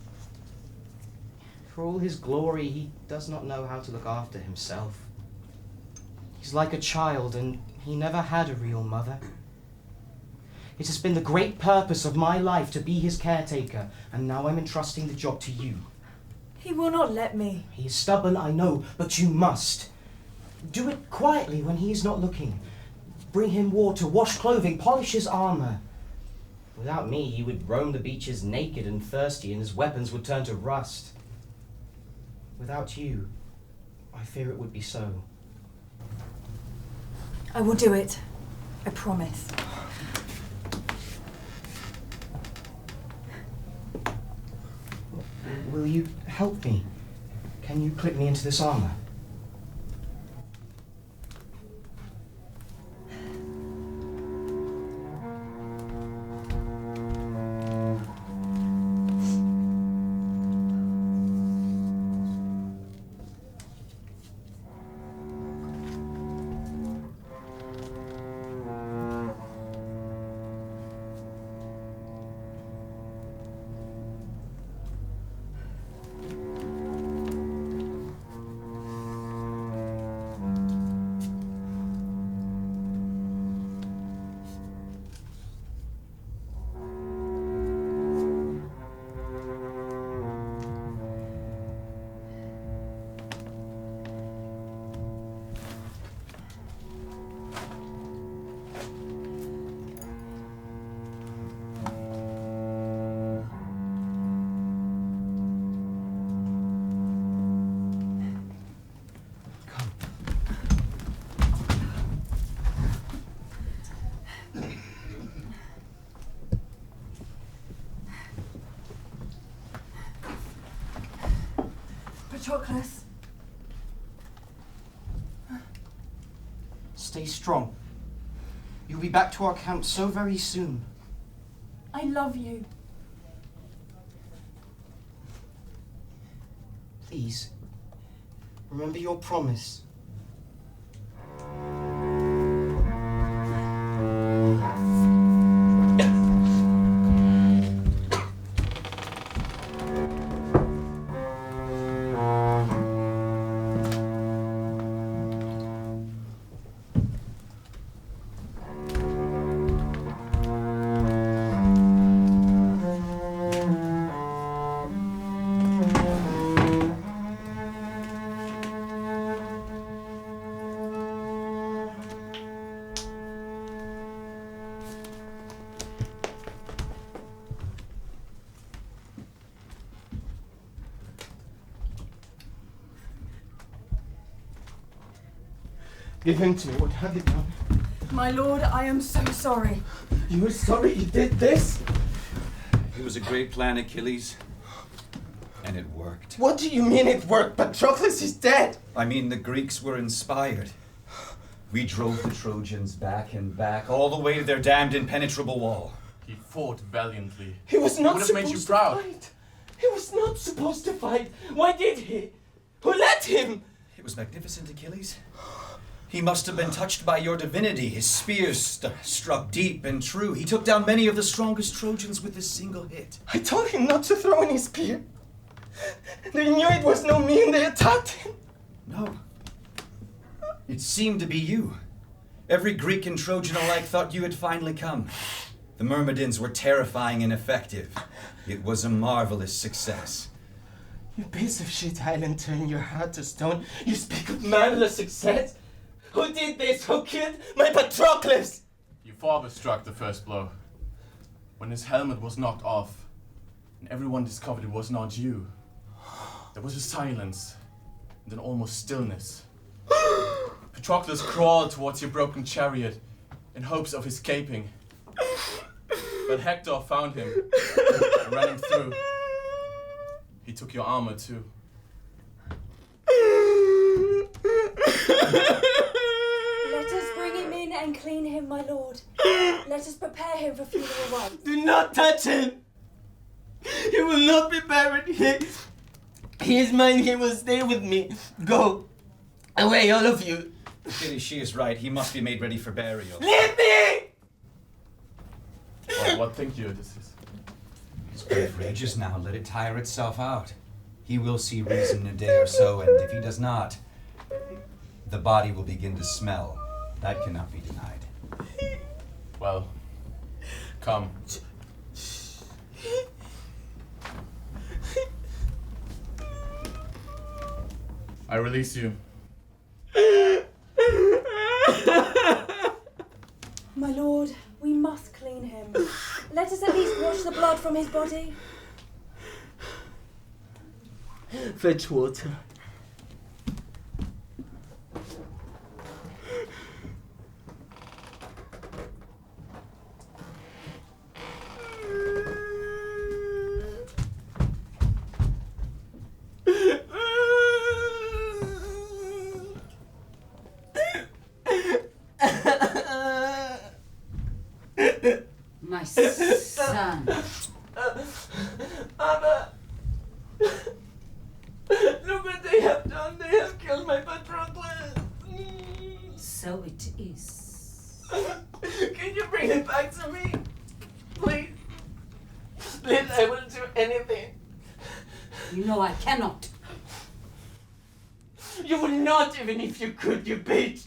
For all his glory, he does not know how to look after himself. He's like a child, and he never had a real mother. It has been the great purpose of my life to be his caretaker, and now I'm entrusting the job to you. He will not let me. He is stubborn, I know, but you must. Do it quietly when he is not looking. Bring him water, wash clothing, polish his armor. Without me, he would roam the beaches naked and thirsty, and his weapons would turn to rust. Without you, I fear it would be so. I will do it. I promise. Will you help me? Can you clip me into this armor? Patroclus. Stay strong. You'll be back to our camp so very soon. I love you. Please, remember your promise. Give him to me. What have you done? My lord, I am so sorry. You are sorry you did this? It was a great plan, Achilles. And it worked. What do you mean it worked? Patroclus is dead! I mean, the Greeks were inspired. We drove the Trojans back and back, all the way to their damned impenetrable wall. He fought valiantly. He was not Would have supposed made you to proud. fight. He was not supposed to fight. Why did he? Who let him? It was magnificent, Achilles. He must have been touched by your divinity. His spear struck deep and true. He took down many of the strongest Trojans with a single hit. I told him not to throw any spear. They knew it was not me and they attacked him. No. It seemed to be you. Every Greek and Trojan alike thought you had finally come. The Myrmidons were terrifying and effective. It was a marvelous success. You piece of shit, Helen, turn your heart to stone. You speak of marvelous success? Who did this? Who killed my Patroclus? Your father struck the first blow. When his helmet was knocked off, and everyone discovered it was not you, there was a silence, and an almost stillness. Patroclus crawled towards your broken chariot in hopes of escaping. But Hector found him and ran him through. He took your armor too. Let us bring him in and clean him, my lord. Let us prepare him for funeral rites. Do not touch him! He will not be buried here. He is mine, he will stay with me. Go. Away, all of you. Achilles, she is right. He must be made ready for burial. Leave me! Well, what think you, Odysseus? His grief rages now. Let it tire itself out. He will see reason in a day or so, and if he does not, the body will begin to smell. That cannot be denied. Well, come. I release you. My lord, we must clean him. Let us at least wash the blood from his body. Fetch water. My son. Mother! Look what they have done. They have killed my Patroclus. So it is. Can you bring it back to me? Please. Please, I will do anything. You know I cannot. You would not even if you could, you bitch.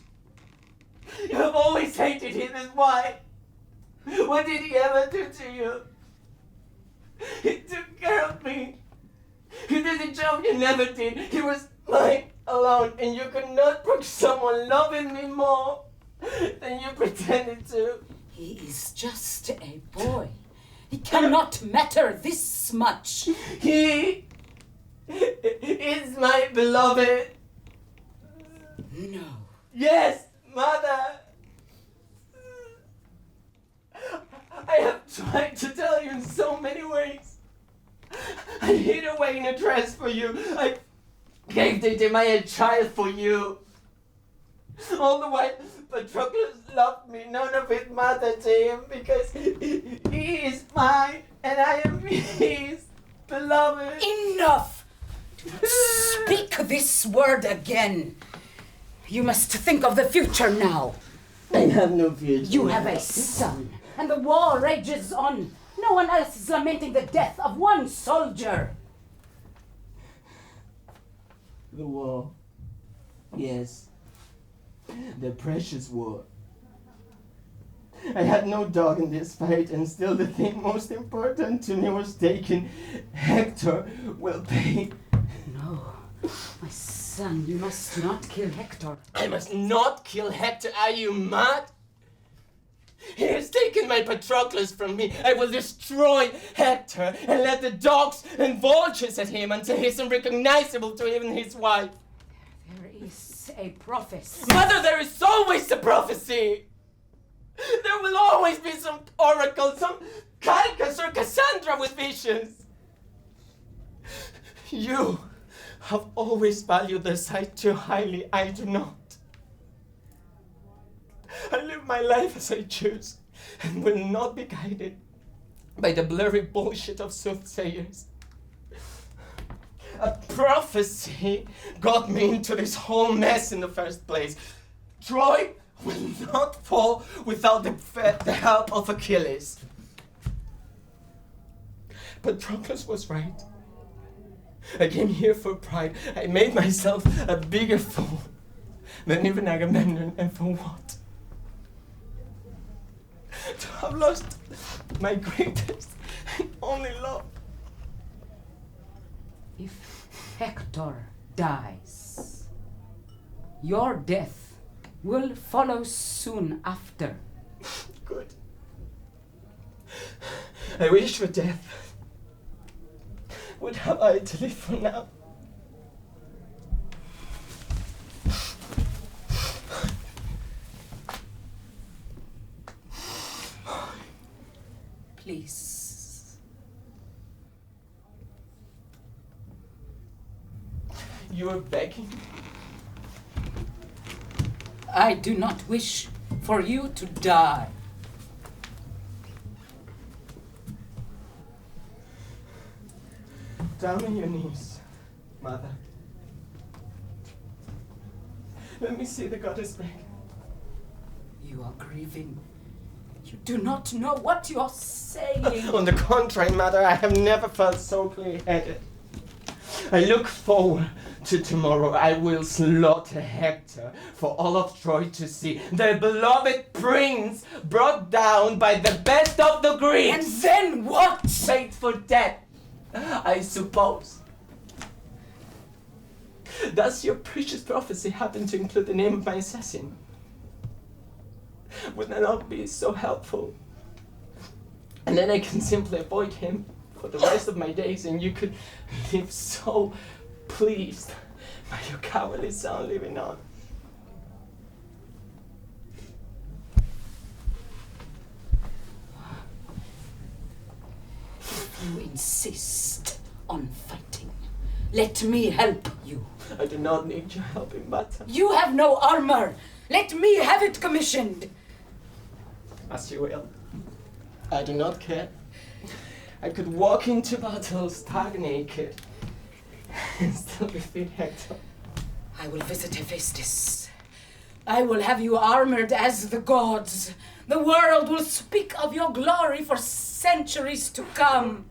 You have always hated him, and why? What did he ever do to you? He took care of me. He did the job you never did. He was mine alone, and you could not brook someone loving me more than you pretended to. He is just a boy. He cannot matter this much. He is my beloved. No. Yes, Mother. I have tried to tell you in so many ways. I hid away in a dress for you. I gave Deidameia a child for you. All the while, Patroclus loved me. None of it mattered to him because he is mine and I am his beloved. Enough! Do not speak this word again. You must think of the future now. I have no future. You have a son, and the war rages on. No one else is lamenting the death of one soldier. The war. Yes. The precious war. I had no dog in this fight, and still the thing most important to me was taken. Hector will pay. No, my son, you must not kill Hector. I must not kill Hector. Are you mad? He has taken my Patroclus from me. I will destroy Hector and let the dogs and vultures at him until he is unrecognizable to even his wife. There is a prophecy. Mother, there is always a prophecy. There will always be some oracle, some Calchas or Cassandra with visions. You have always valued the sight too highly. I do not. I live my life as I choose and will not be guided by the blurry bullshit of soothsayers. A prophecy got me into this whole mess in the first place. Troy will not fall without the help of Achilles. Patroclus was right. I came here for pride. I made myself a bigger fool than even Agamemnon, and for what? To have lost my greatest and only love. If Hector dies, your death will follow soon after. Good. I wish for death. What have I to live for now? Please. You are begging? I do not wish for you to die. Down on your knees, mother. Let me see the goddess beg. You are grieving. You do not know what you are saying. On the contrary, mother, I have never felt so clear-headed. I look forward to tomorrow. I will slaughter Hector for all of Troy to see. The beloved prince brought down by the best of the Greeks. And then what? Fate for death, I suppose. Does your precious prophecy happen to include the name of my assassin? Would that not be so helpful? And then I can simply avoid him for the rest of my days, and you could live so pleased by your cowardly son living on. You insist on fighting. Let me help you. I do not need your help in battle. You have no armor. Let me have it commissioned. As you will. I do not care. I could walk into battle stark naked and still defeat Hector. I will visit Hephaestus. I will have you armored as the gods. The world will speak of your glory for centuries to come.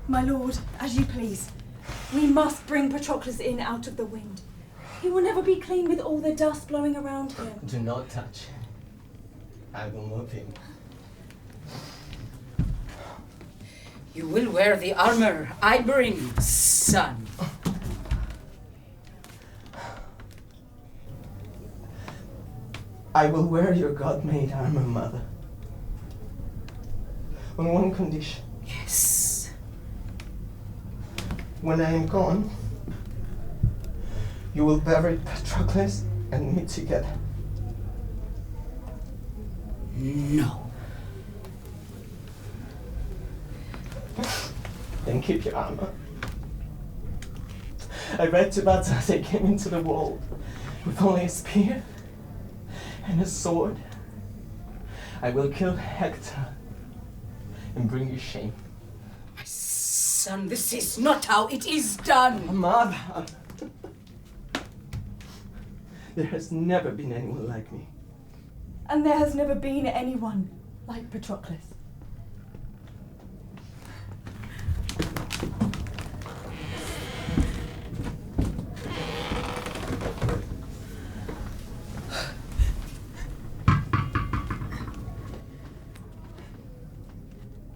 My lord, as you please. We must bring Patroclus in out of the wind. He will never be clean with all the dust blowing around him. Do not touch him. I will move him. You will wear the armor I bring, son. I will wear your God-made armor, mother. On one condition. Yes. When I am gone, you will bury Patroclus and me together. No. Then keep your armor. I read to battle as I came into the world with only a spear and a sword. I will kill Hector and bring you shame. My son, this is not how it is done. Mother! There has never been anyone like me. And there has never been anyone like Patroclus.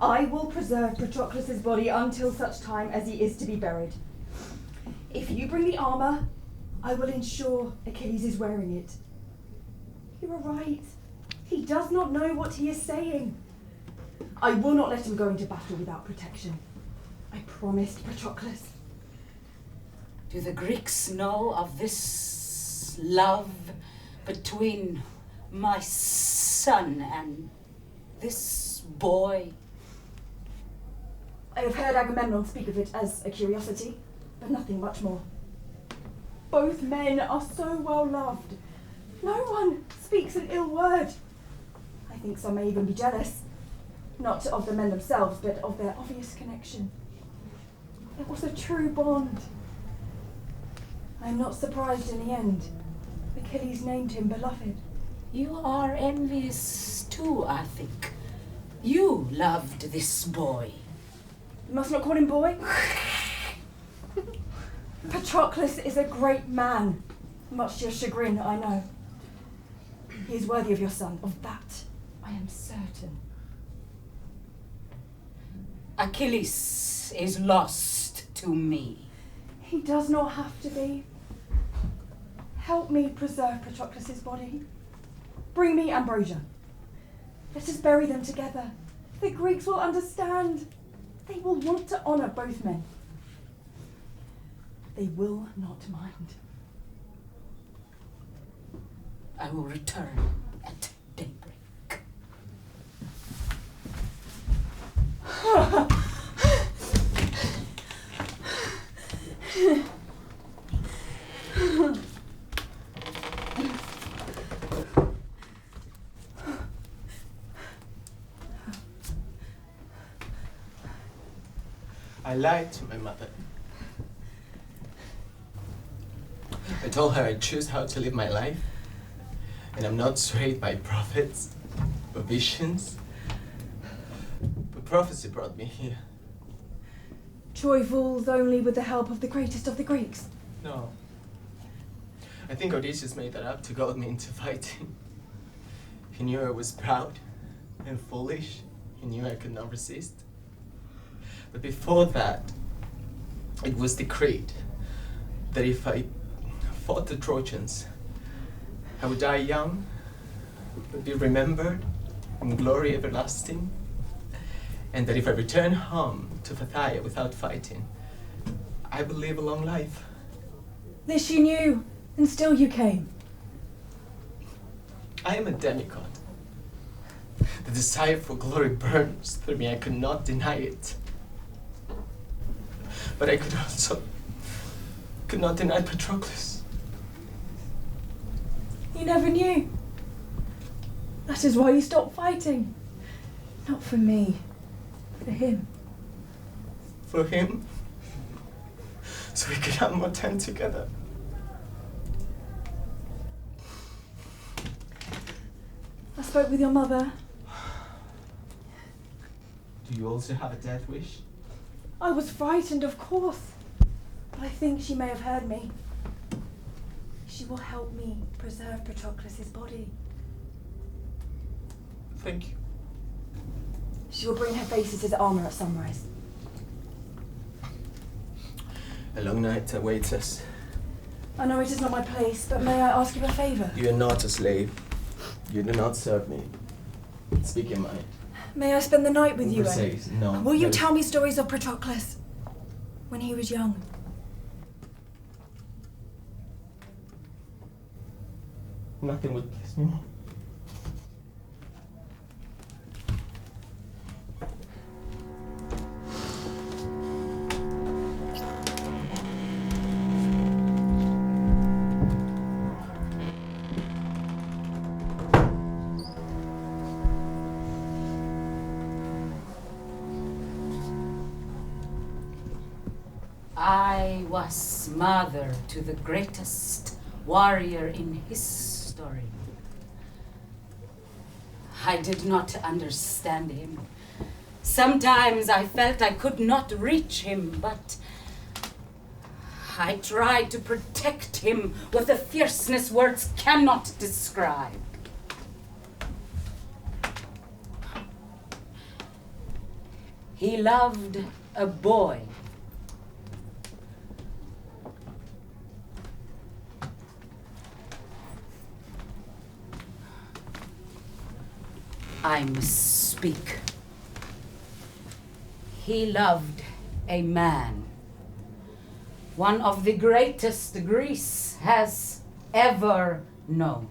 I will preserve Patroclus' body until such time as he is to be buried. If you bring the armor, I will ensure Achilles is wearing it. You are right. He does not know what he is saying. I will not let him go into battle without protection. I promised Patroclus. Do the Greeks know of this love between my son and this boy? I have heard Agamemnon speak of it as a curiosity, but nothing much more. Both men are so well loved. No one speaks an ill word. I think some may even be jealous. Not of the men themselves, but of their obvious connection. It was a true bond. I am not surprised in the end. Achilles named him beloved. You are envious too, I think. You loved this boy. You must not call him boy. Patroclus is a great man. Much to your chagrin, I know. He is worthy of your son. Of that, I am certain. Achilles is lost to me. He does not have to be. Help me preserve Patroclus' body. Bring me ambrosia. Let us bury them together. The Greeks will understand. They will want to honour both men. They will not mind. I will return at daybreak. I lied to my mother. I told her I choose how to live my life, and I'm not swayed by prophets or visions. But prophecy brought me here. Troy falls only with the help of the greatest of the Greeks. No. I think Odysseus made that up to goad me into fighting. He knew I was proud and foolish. He knew I could not resist. But before that, it was decreed that if I fought the Trojans, I would die young, but be remembered in glory everlasting, and that if I return home to Phthia without fighting, I would live a long life. This you knew, and still you came. I am a demigod. The desire for glory burns through me. I could not deny it. But I could not deny Patroclus. You never knew. That is why you stopped fighting. Not for me, for him. For him? So we could have more time together. I spoke with your mother. Do you also have a death wish? I was frightened, of course, but I think she may have heard me. She will help me preserve Patroclus' body. Thank you. She will bring her Thetis' armour at sunrise. A long night awaits us. I know it is not my place, but may I ask you a favour? You are not a slave. You do not serve me. Speak your mind. May I spend the night with you? Briseis, no. Will you tell me stories of Patroclus when he was young? Nothing would please me more. I was mother to the greatest warrior in history. I did not understand him. Sometimes I felt I could not reach him, but I tried to protect him with a fierceness words cannot describe. He loved a boy. I misspeak. He loved a man, one of the greatest Greece has ever known.